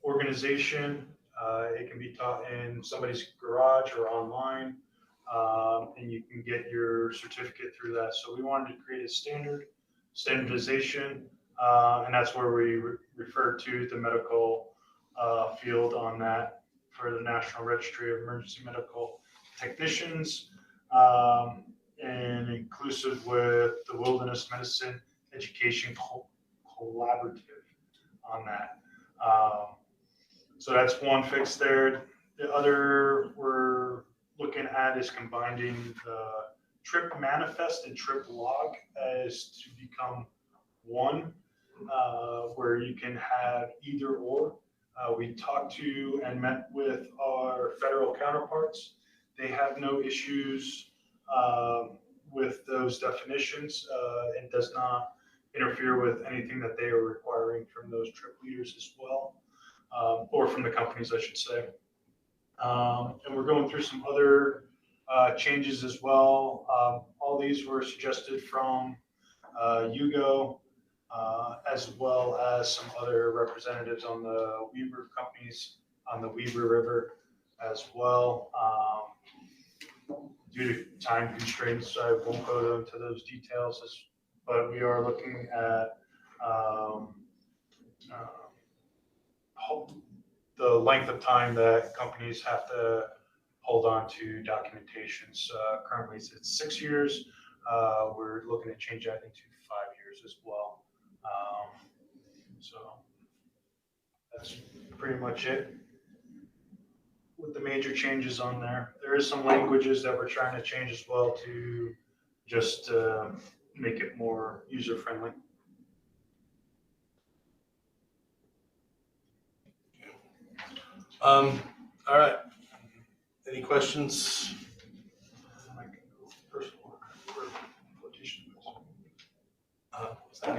organization. It can be taught in somebody's garage or online, and you can get your certificate through that. So we wanted to create a standardization, and that's where we refer to the medical field on that for the National Registry of Emergency Medical Technicians, and inclusive with the Wilderness Medicine Education Collaborative on that. So that's one fix there. The other we're looking at is combining the trip manifest and trip log as to become one, where you can have either or. We talked to and met with our federal counterparts. They have no issues with those definitions. It does not interfere with anything that they are requiring from those trip leaders as well, or from the companies, I should say. And we're going through some other changes as well. All these were suggested from UGO, as well as some other representatives on the Weber companies on the Weber River as well. Due to time constraints, I won't go into those details, but we are looking at the length of time that companies have to hold on to documentations. Currently it's 6 years. We're looking to change that into 5 years as well. So that's pretty much it with the major changes on there. There is some languages that we're trying to change as well to just make it more user friendly. All right. Any questions?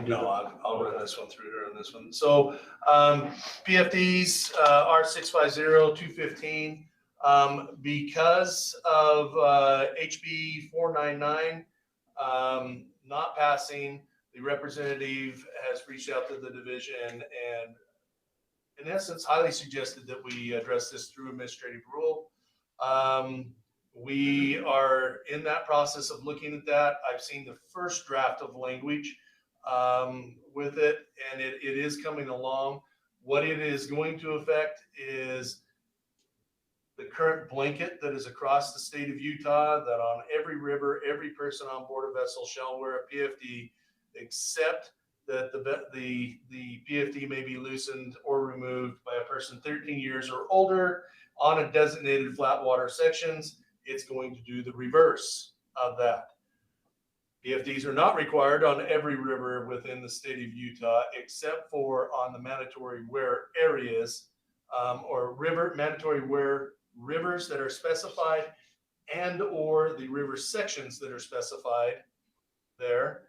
No, I'll run this one through here on this one. So PFDs R650215, because of HB 499 not passing, the representative has reached out to the division and in essence highly suggested that we address this through administrative rule. We are in that process of looking at that. I've seen the first draft of language with it, and it is coming along. What it is going to affect is the current blanket that is across the state of Utah, that on every river, every person on board a vessel shall wear a PFD, except that the PFD may be loosened or removed by a person 13 years or older on a designated flat water sections. It's going to do the reverse of that. PFDs are not required on every river within the state of Utah, except for on the mandatory wear areas or mandatory wear rivers that are specified and or the river sections that are specified there.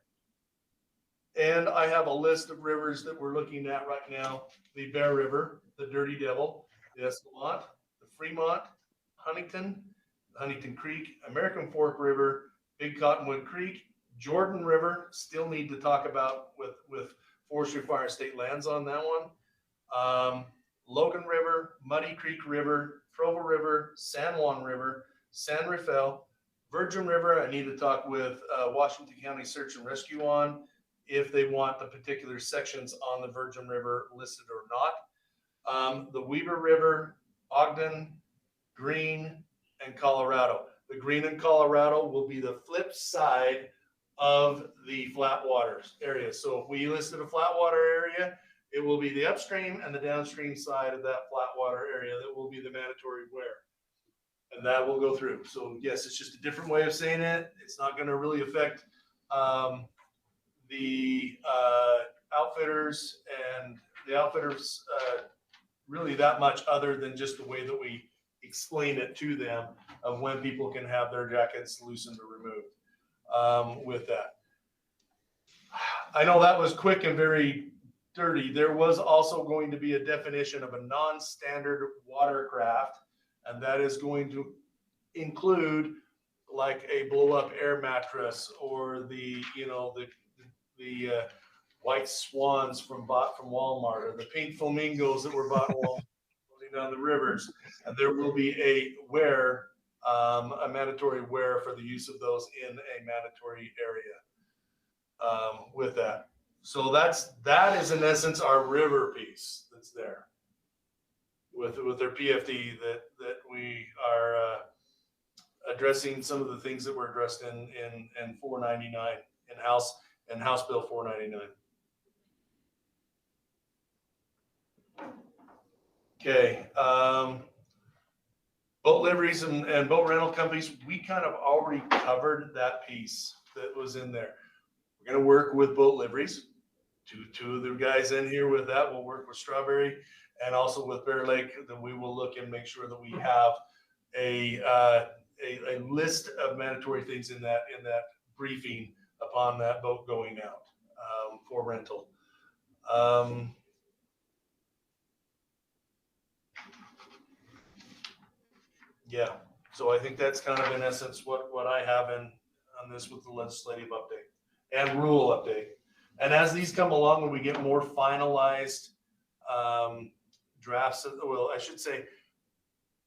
And I have a list of rivers that we're looking at right now: the Bear River, the Dirty Devil, the Escalante, the Fremont, Huntington Creek, American Fork River, Big Cottonwood Creek, Jordan River. Still need to talk about with Forestry, Fire, and State Lands on that one. Logan River, Muddy Creek River, Provo River, San Juan River, San Rafael, Virgin River. I need to talk with Washington County Search and Rescue on if they want the particular sections on the Virgin River listed or not. The Weber River, Ogden, Green, and Colorado. The Green and Colorado will be the flip side of the flat waters area. So if we listed a flat water area, it will be the upstream and the downstream side of that flat water area that will be the mandatory wear. And that will go through. So yes, it's just a different way of saying it. It's not going to really affect the outfitters and the outfitters really that much, other than just the way that we explain it to them of when people can have their jackets loosened or removed with that. I know that was quick and very dirty. There was also going to be a definition of a non-standard watercraft, and that is going to include like a blow-up air mattress or the white swans from Walmart, or the pink flamingos that were bought in Walmart down the rivers. And there will be a mandatory wear for the use of those in a mandatory area with that. So that is in essence our river piece that's there with their PFD that we are addressing some of the things that were addressed in 499 in House Bill 499. Okay, boat liveries and boat rental companies, we kind of already covered that piece that was in there. We're going to work with boat liveries. Two of the guys in here with that will work with Strawberry and also with Bear Lake. That we will look and make sure that we have a list of mandatory things in that briefing upon that boat going out for rental. Yeah, so I think that's kind of in essence what I have on this with the legislative update and rule update. And as these come along and we get more finalized drafts, well, I should say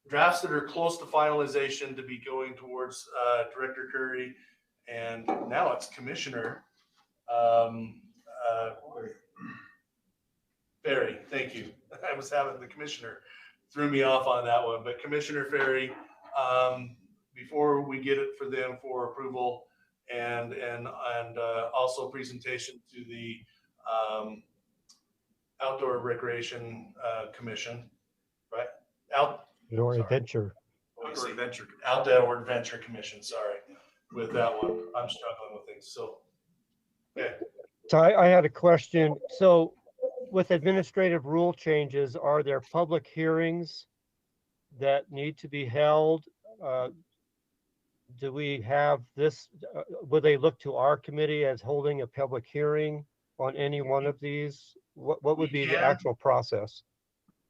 drafts that are close to finalization to be going towards Director Curry, and now it's Commissioner Ferry. Thank you. I was having the Commissioner threw me off on that one, but Commissioner Ferry, before we get it for them for approval and also presentation to the Outdoor Recreation Commission, right? Your adventure. Outdoor Adventure Commission, sorry, with that one. I'm struggling with things, so. Okay. So I had a question. So with administrative rule changes, are there public hearings that need to be held? Do we have this, would they look to our committee as holding a public hearing on any one of these? What would be the actual process?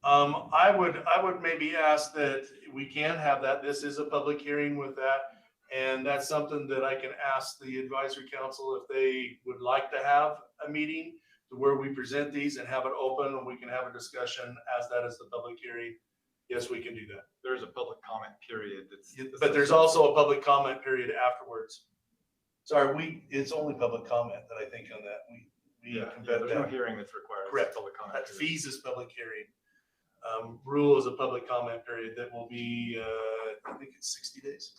I would maybe ask that we can have that. This is a public hearing with that. And that's something that I can ask the advisory council if they would like to have a meeting to where we present these and have it open and we can have a discussion as that is the public hearing. Yes, we can do that. There's a public comment period that's. But there's also a public comment period afterwards. Sorry, it's only public comment that I think on that. There's no hearing that's required. Correct. Public comment. That fees is public hearing. Rule is a public comment period that will be, I think it's 60 days.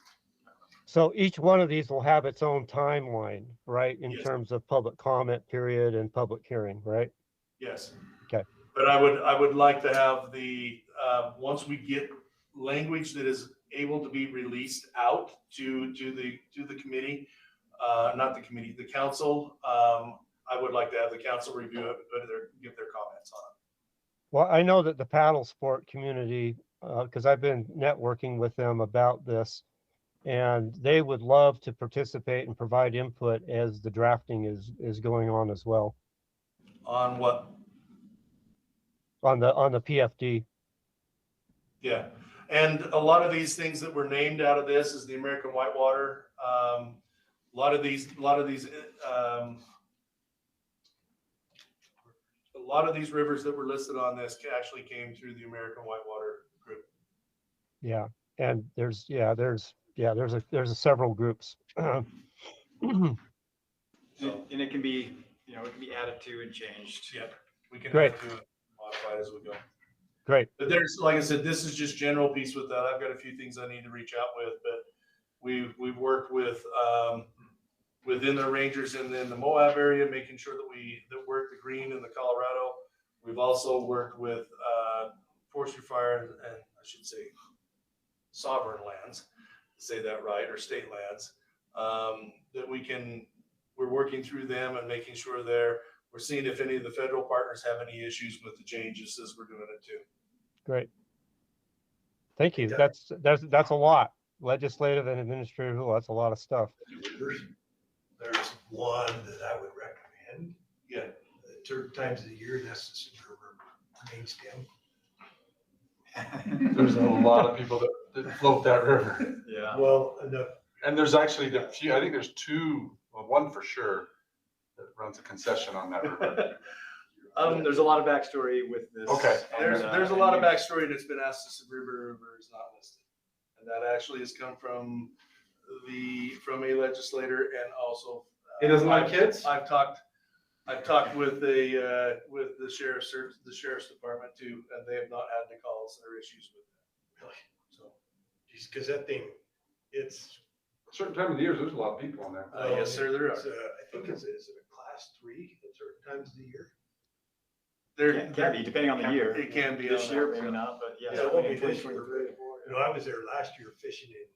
So each one of these will have its own timeline, right? In Yes. terms of public comment period and public hearing, right? Yes. Okay. But I would like to have the, once we get language that is able to be released out to the committee, not the committee, the council, I would like to have the council review it, give their comments on it. Well, I know that the paddle sport community, because I've been networking with them about this, and they would love to participate and provide input as the drafting is going on as well. On what? On the PFD. Yeah, and a lot of these things that were named out of this is the American Whitewater. A lot of these rivers that were listed on this actually came through the American Whitewater group. Yeah, and there's several groups. And it can be, it can be added to and changed. Yeah, we can Great. add to it, modify as we go. Great. But there's, like I said, this is just general piece with that. I've got a few things I need to reach out with, but we've worked with within the Rangers and then the Moab area, making sure that work the green in the Colorado. We've also worked with forestry fire and I should say sovereign lands, to say that right, or state lands, that we're working through them and making sure we're seeing if any of the federal partners have any issues with the changes as we're doing it too. Great. Thank you. That's a lot. Legislative and administrative, that's a lot of stuff. There's one that I would recommend. Yeah. Certain times of the year, that's the Silver River main stem. There's a lot of people that float that river. Yeah. Well, and there's actually I think there's one for sure that runs a concession on that river. There's a lot of backstory with this. Okay. There's a lot of backstory that's been asked. The Silver River is not listed, and that actually has come from a legislator and also. He doesn't like kids? I've talked with the sheriff's department too, and they have not had any calls or issues with that. Really? So, because that thing, it's a certain time of the year, there's a lot of people on there. Yes, sir, there are. I think is it a class 3 at certain times of the year? It can be, depending on the year. It can be. This year, maybe not, but yeah. It won't be this year. I was there last year fishing in,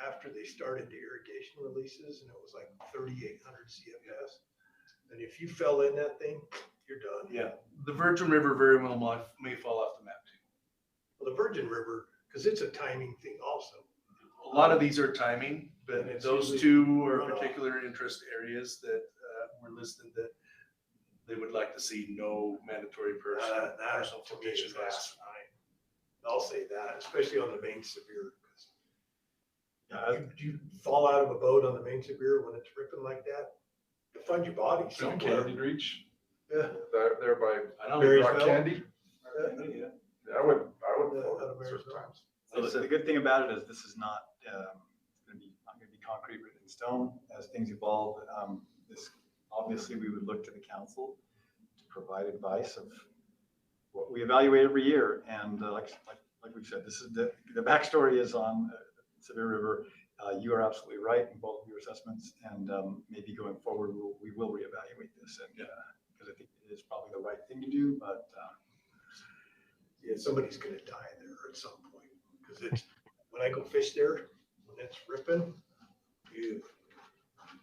after they started the irrigation releases, and it was like 3,800 CFS. And if you fell in that thing, you're done. Yeah, the Virgin River very well may fall off the map too. Well, the Virgin River, because it's a timing thing also. A lot of these are timing, but those two are particular interest areas that were listed that they would like to see no mandatory personal flotation costs. I'll say that, especially on the Main Severe. You fall out of a boat on the Main Severe when it's ripping like that, you find your body somewhere. Candy Reach. Yeah. There by Rock Candy. Yeah. I would certain times. So the good thing about it is this is not going to be concrete written in stone. As things evolve, this obviously we would look to the council to provide advice of what we evaluate every year. And like we've said, this is the backstory is on Severe River. You are absolutely right in both of your assessments, and maybe going forward, we will reevaluate this, and because I think it is probably the right thing to do, but Yeah, somebody's gonna die there at some point, because it's, when I go fish there, when it's ripping,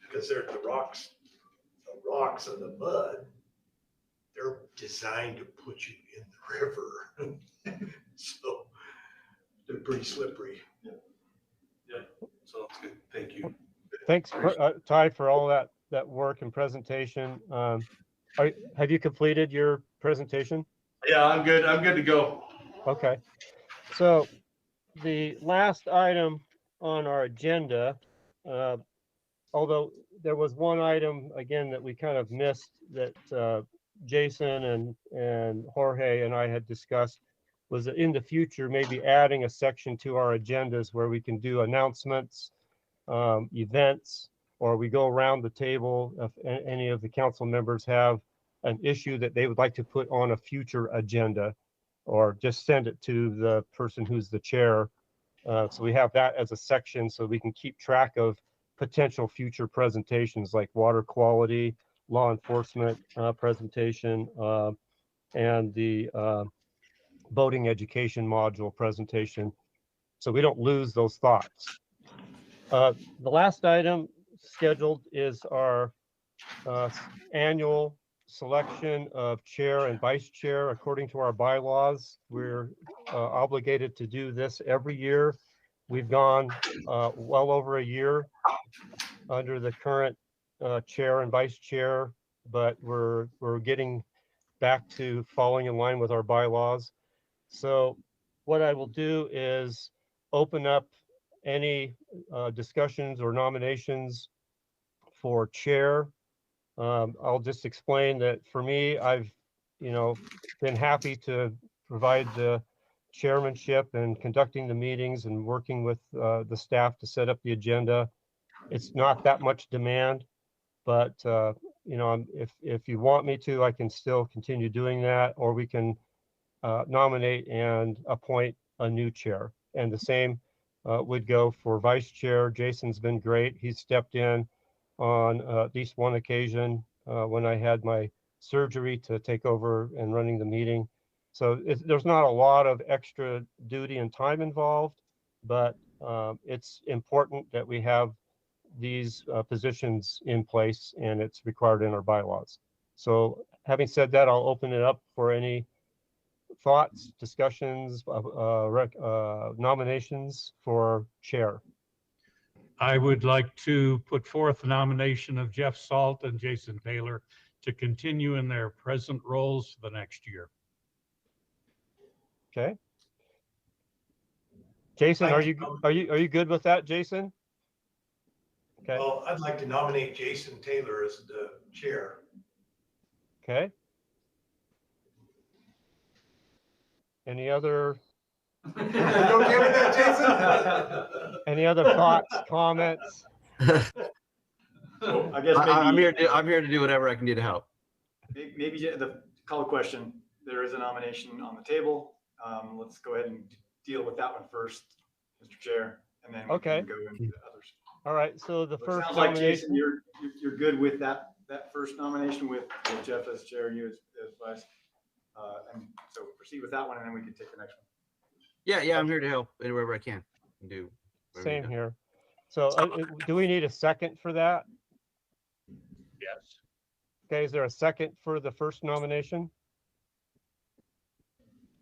because they're the rocks and the mud, they're designed to put you in the river. So they're pretty slippery. Yeah, so that's good. Thank you. Thanks, Ty, for all that work and presentation. Have you completed your presentation? Yeah, I'm good. I'm good to go. Okay. So the last item on our agenda, although there was one item again that we kind of missed that Jason and Jorge and I had discussed, was that in the future maybe adding a section to our agendas where we can do announcements, events, or we go around the table if any of the council members have an issue that they would like to put on a future agenda, or just send it to the person who's the chair. So we have that as a section so we can keep track of potential future presentations like water quality, law enforcement presentation, and the boating education module presentation, so we don't lose those thoughts. The last item scheduled is our annual selection of chair and vice chair. According to our bylaws, we're obligated to do this every year. We've gone well over a year under the current chair and vice chair, but we're getting back to falling in line with our bylaws. So what I will do is open up any discussions or nominations for chair. I'll just explain that for me, I've been happy to provide the chairmanship and conducting the meetings and working with the staff to set up the agenda. It's not that much demand, but if you want me to, I can still continue doing that, or we can nominate and appoint a new chair. And the same would go for vice chair. Jason's been great. He's stepped in on at least one occasion when I had my surgery to take over and running the meeting. So there's not a lot of extra duty and time involved, but it's important that we have these positions in place, and it's required in our bylaws. So having said that, I'll open it up for any thoughts, discussions, nominations for chair. I would like to put forth a nomination of Jeff Salt and Jason Taylor to continue in their present roles for the next year. Okay. Jason, are you good with that, Jason? Okay. Well, I'd like to nominate Jason Taylor as the chair. Okay. Any other? Don't give me that, Jason. Any other thoughts, comments? So I guess maybe, I'm here to do whatever I can do to help. Maybe the call a question. There is a nomination on the table. Let's go ahead and deal with that one first, Mr. Chair, and then we can go into the others. All right. So the first sounds like, nomination. Jason, you're good with that first nomination with Jeff as chair and you as vice. And so proceed with that one, and then we can take the next one. Yeah, I'm here to help anywhere I can do. Same here. So do we need a second for that? Yes. Okay, is there a second for the first nomination?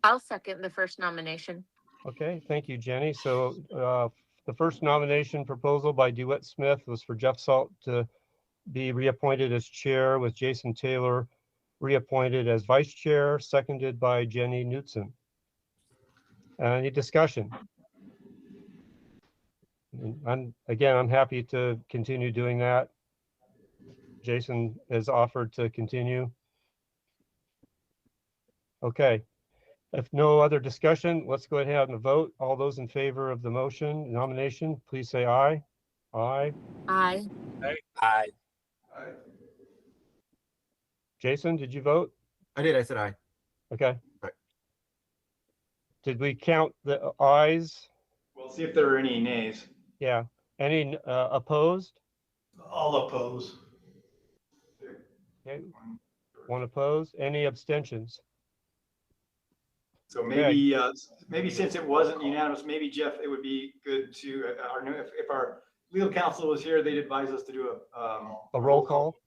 I'll second the first nomination. Okay, thank you, Jenny. So the first nomination proposal by DeWitt Smith was for Jeff Salt to be reappointed as chair, with Jason Taylor reappointed as vice chair, seconded by Jenny Knutson. Any discussion? I'm happy to continue doing that. Jason has offered to continue. Okay. If no other discussion, let's go ahead and vote. All those in favor of the motion nomination, please say aye. Aye. Aye. Aye. Jason, did you vote? I did. I said aye. Okay. Right. Did we count the ayes? We'll see if there are any nays. Yeah. Any opposed? All oppose. Okay, one opposed. Any abstentions? So Okay. maybe, maybe since it wasn't unanimous, maybe Jeff, it would be good to, if our legal counsel was here, they'd advise us to do A roll call?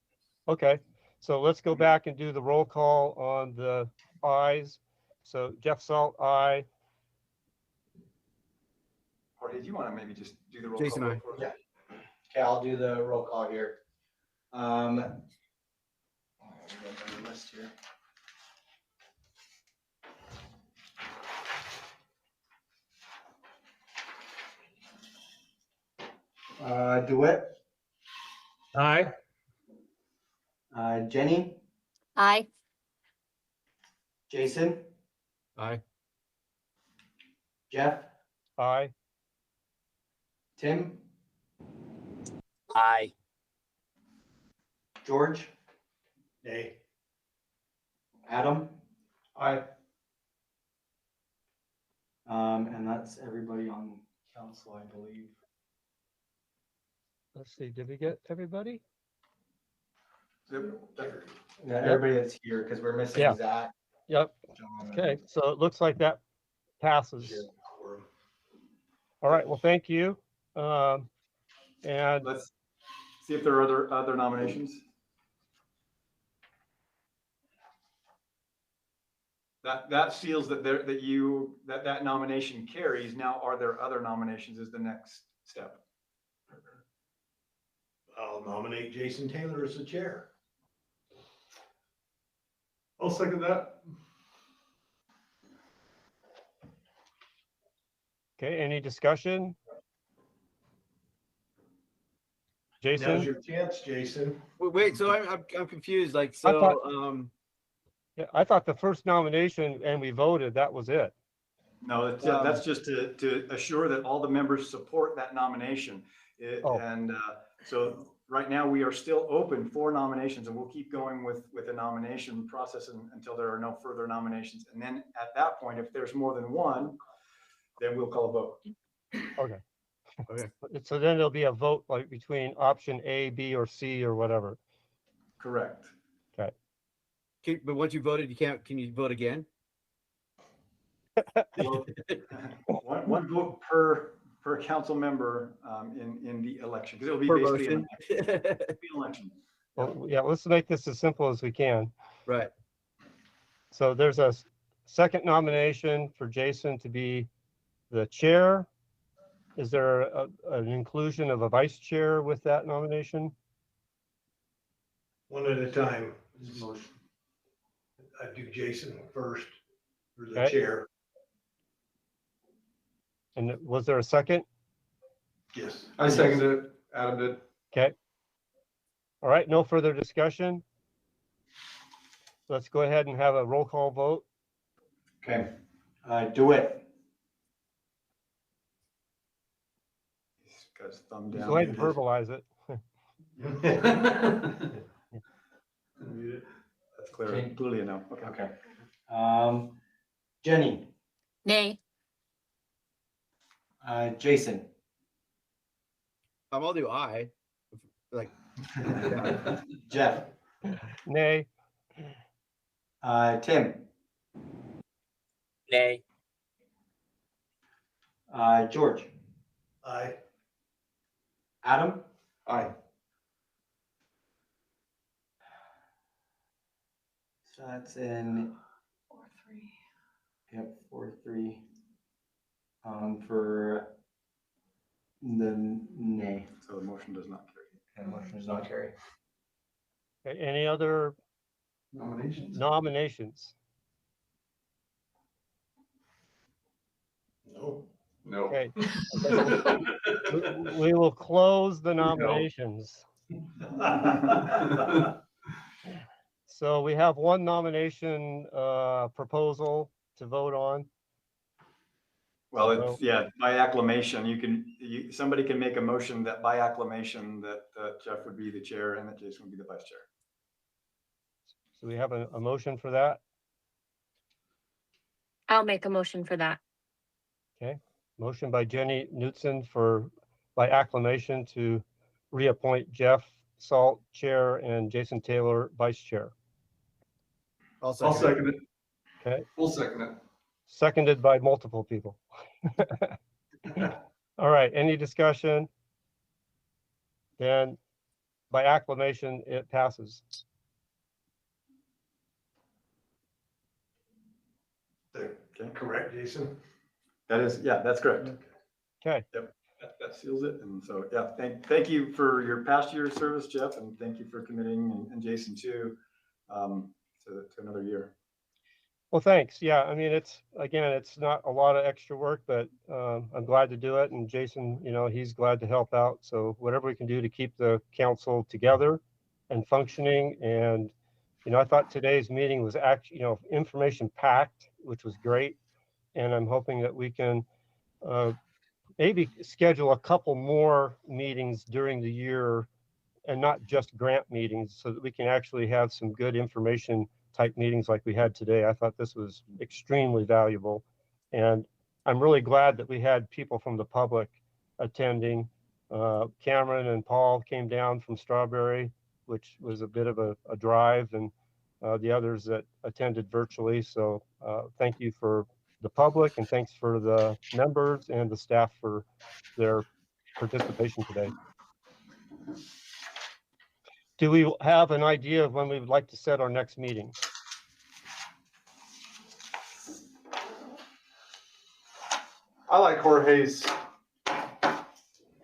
Okay, so let's go back and do the roll call on the ayes. So Jeff Salt, aye. Jorge, do you want to maybe just do the roll Jason, call? aye. for us? Yeah. Okay, I'll do the roll call here. Let me get my list here. DeWitt, Aye. Jenny, Aye. Jason, Aye. Jeff, Aye. Tim, Aye. George, Nay. Adam. Aye. And that's everybody on council, I believe. Let's see, did we get everybody? Yeah, everybody that's here, because we're missing Yeah. Zach. Yep. John, Okay, so it looks like that passes. All right, well, thank you. And Let's see if there are other nominations. That seals that that nomination carries. Now, are there other nominations is the next step. I'll nominate Jason Taylor as the chair. I'll second that. okay, any discussion? Now's Jason? your chance, Jason. Wait, so I'm confused. Like, I so, thought- Yeah, I thought the first nomination and we voted, that was it. No, that's just to assure that all the members support that nomination. And so right now we are still open for nominations, and we'll keep going with the nomination process until there are no further nominations. And then at that point, if there's more than one, then we'll call a vote. Okay. Okay. So then there'll be a vote like between option A, B, or C or whatever. Correct. Okay. But once you voted, can you vote again? One vote per council member in the election, because it'll be Per basically motion. an election. Well, yeah, let's make this as simple as we can. Right. So there's a second nomination for Jason to be the chair. Is there an inclusion of a vice chair with that nomination? One at a time. I do Jason first, or the Okay. chair. And was there a second? Yes. I seconded it. Adam did. Okay. All right, no further discussion. Let's go ahead and have a roll call vote. Okay. DeWitt, He's got his thumb down. Go ahead and verbalize it. That's clear, clearly a no. Okay. Jenny, Nay. Jason, I'll do aye. Like, Jeff, Nay. Tim, Nay. George, Aye. Adam, Aye. so that's in, 4-3. yep, 4-3. For the nay. So the motion does not carry. And motion does not carry. Okay, any other nominations? No. No. Okay. We will close the nominations. So we have one nomination proposal to vote on. Well, it's, yeah, by acclamation, somebody can make a motion that by acclamation that Jeff would be the chair and that Jason would be the vice chair. So we have a motion for that. I'll make a motion for that. Okay, motion by Jenny Knutson for by acclamation to reappoint Jeff Salt Chair and Jason Taylor Vice Chair. I'll I'll second second it. Okay, We'll second it. seconded by multiple people. All right, any discussion? Then by acclamation, it passes. Okay, correct, Jason? That is, yeah, that's correct. Okay. Yep, that seals it. And so, yeah, thank you for your past year's service, Jeff, and thank you for committing, and Jason too, to another year. Well, thanks. Yeah, I mean, it's not a lot of extra work, but I'm glad to do it. And Jason, he's glad to help out. So whatever we can do to keep the council together and functioning. And, I thought today's meeting was actually, information packed, which was great. And I'm hoping that we can maybe schedule a couple more meetings during the year and not just grant meetings, so that we can actually have some good information type meetings like we had today. I thought this was extremely valuable. And I'm really glad that we had people from the public attending. Cameron and Paul came down from Strawberry, which was a bit of a drive, and the others that attended virtually. So thank you for the public, and thanks for the members and the staff for their participation today. Do we have an idea of when we would like to set our next meeting? I like Jorge's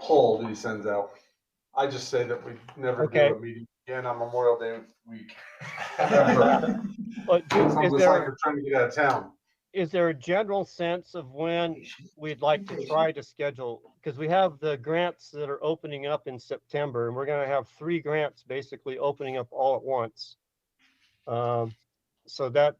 poll that he sends out. I just say that we never do a meeting again on Memorial Day week. But It's almost like we're trying to get out of town. Is there a general sense of when we'd like to try to schedule? Because we have the grants that are opening up in September, and we're going to have 3 grants basically opening up all at once. So that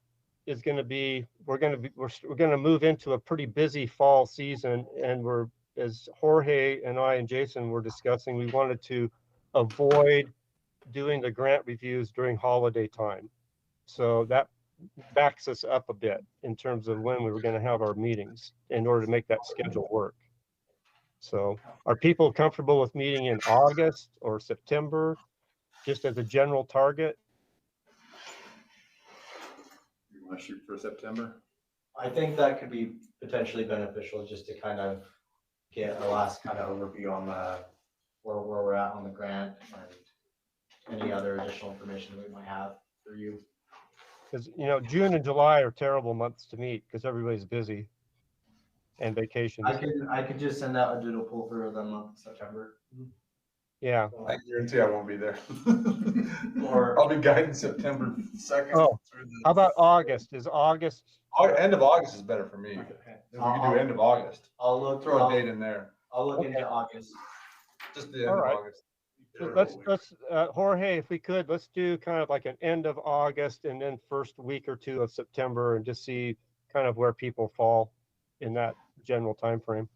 is going to be, we're going to move into a pretty busy fall season, and as Jorge and I and Jason were discussing, we wanted to avoid doing the grant reviews during holiday time. So that backs us up a bit in terms of when we were going to have our meetings in order to make that schedule work. So are people comfortable with meeting in August or September, just as a general target? You want to shoot for September? I think that could be potentially beneficial, just to kind of get a last kind of overview on where we're at on the grant and any other additional information that we might have for you. Because June and July are terrible months to meet because everybody's busy and vacations. I could just send out a doodle poll for the month of September. Yeah. I guarantee I won't be there. Or I'll be guiding September 2nd. Oh, how about August? Is August? End of August is better for me. If we can do end of August. I'll throw a date in there. I'll look into August. Just the end of August. So let's Jorge, if we could, let's do kind of like an end of August and then first week or 2 of September, and just see kind of where people fall in that general time frame.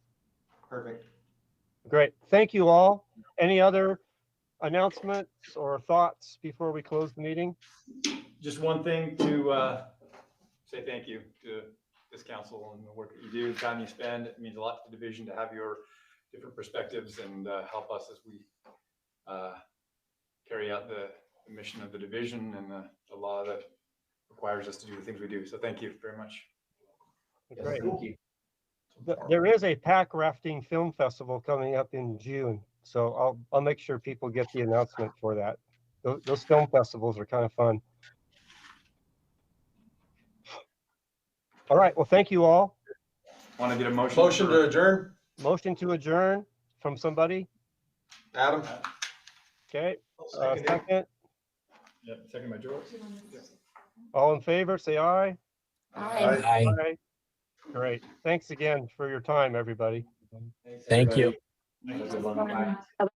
Perfect. Great. Thank you all. Any other announcements or thoughts before we close the meeting? Just one thing to say thank you to this council and the work that you do, the time you spend. It means a lot to the division to have your different perspectives and help us as we carry out the mission of the division and the law that requires us to do the things we do. So thank you very much. Great. Thank you. There is a pack rafting film festival coming up in June, so I'll make sure people get the announcement for that. Those film festivals are kind of fun. All right. Well, thank you all. Want to get a motion? Motion to adjourn. Motion to adjourn from somebody. Adam. Okay. Second. Yeah, second by George. All in favor, say aye. Aye. Aye. Great. Thanks again for your time, everybody. Thank you. Have a good one. Bye.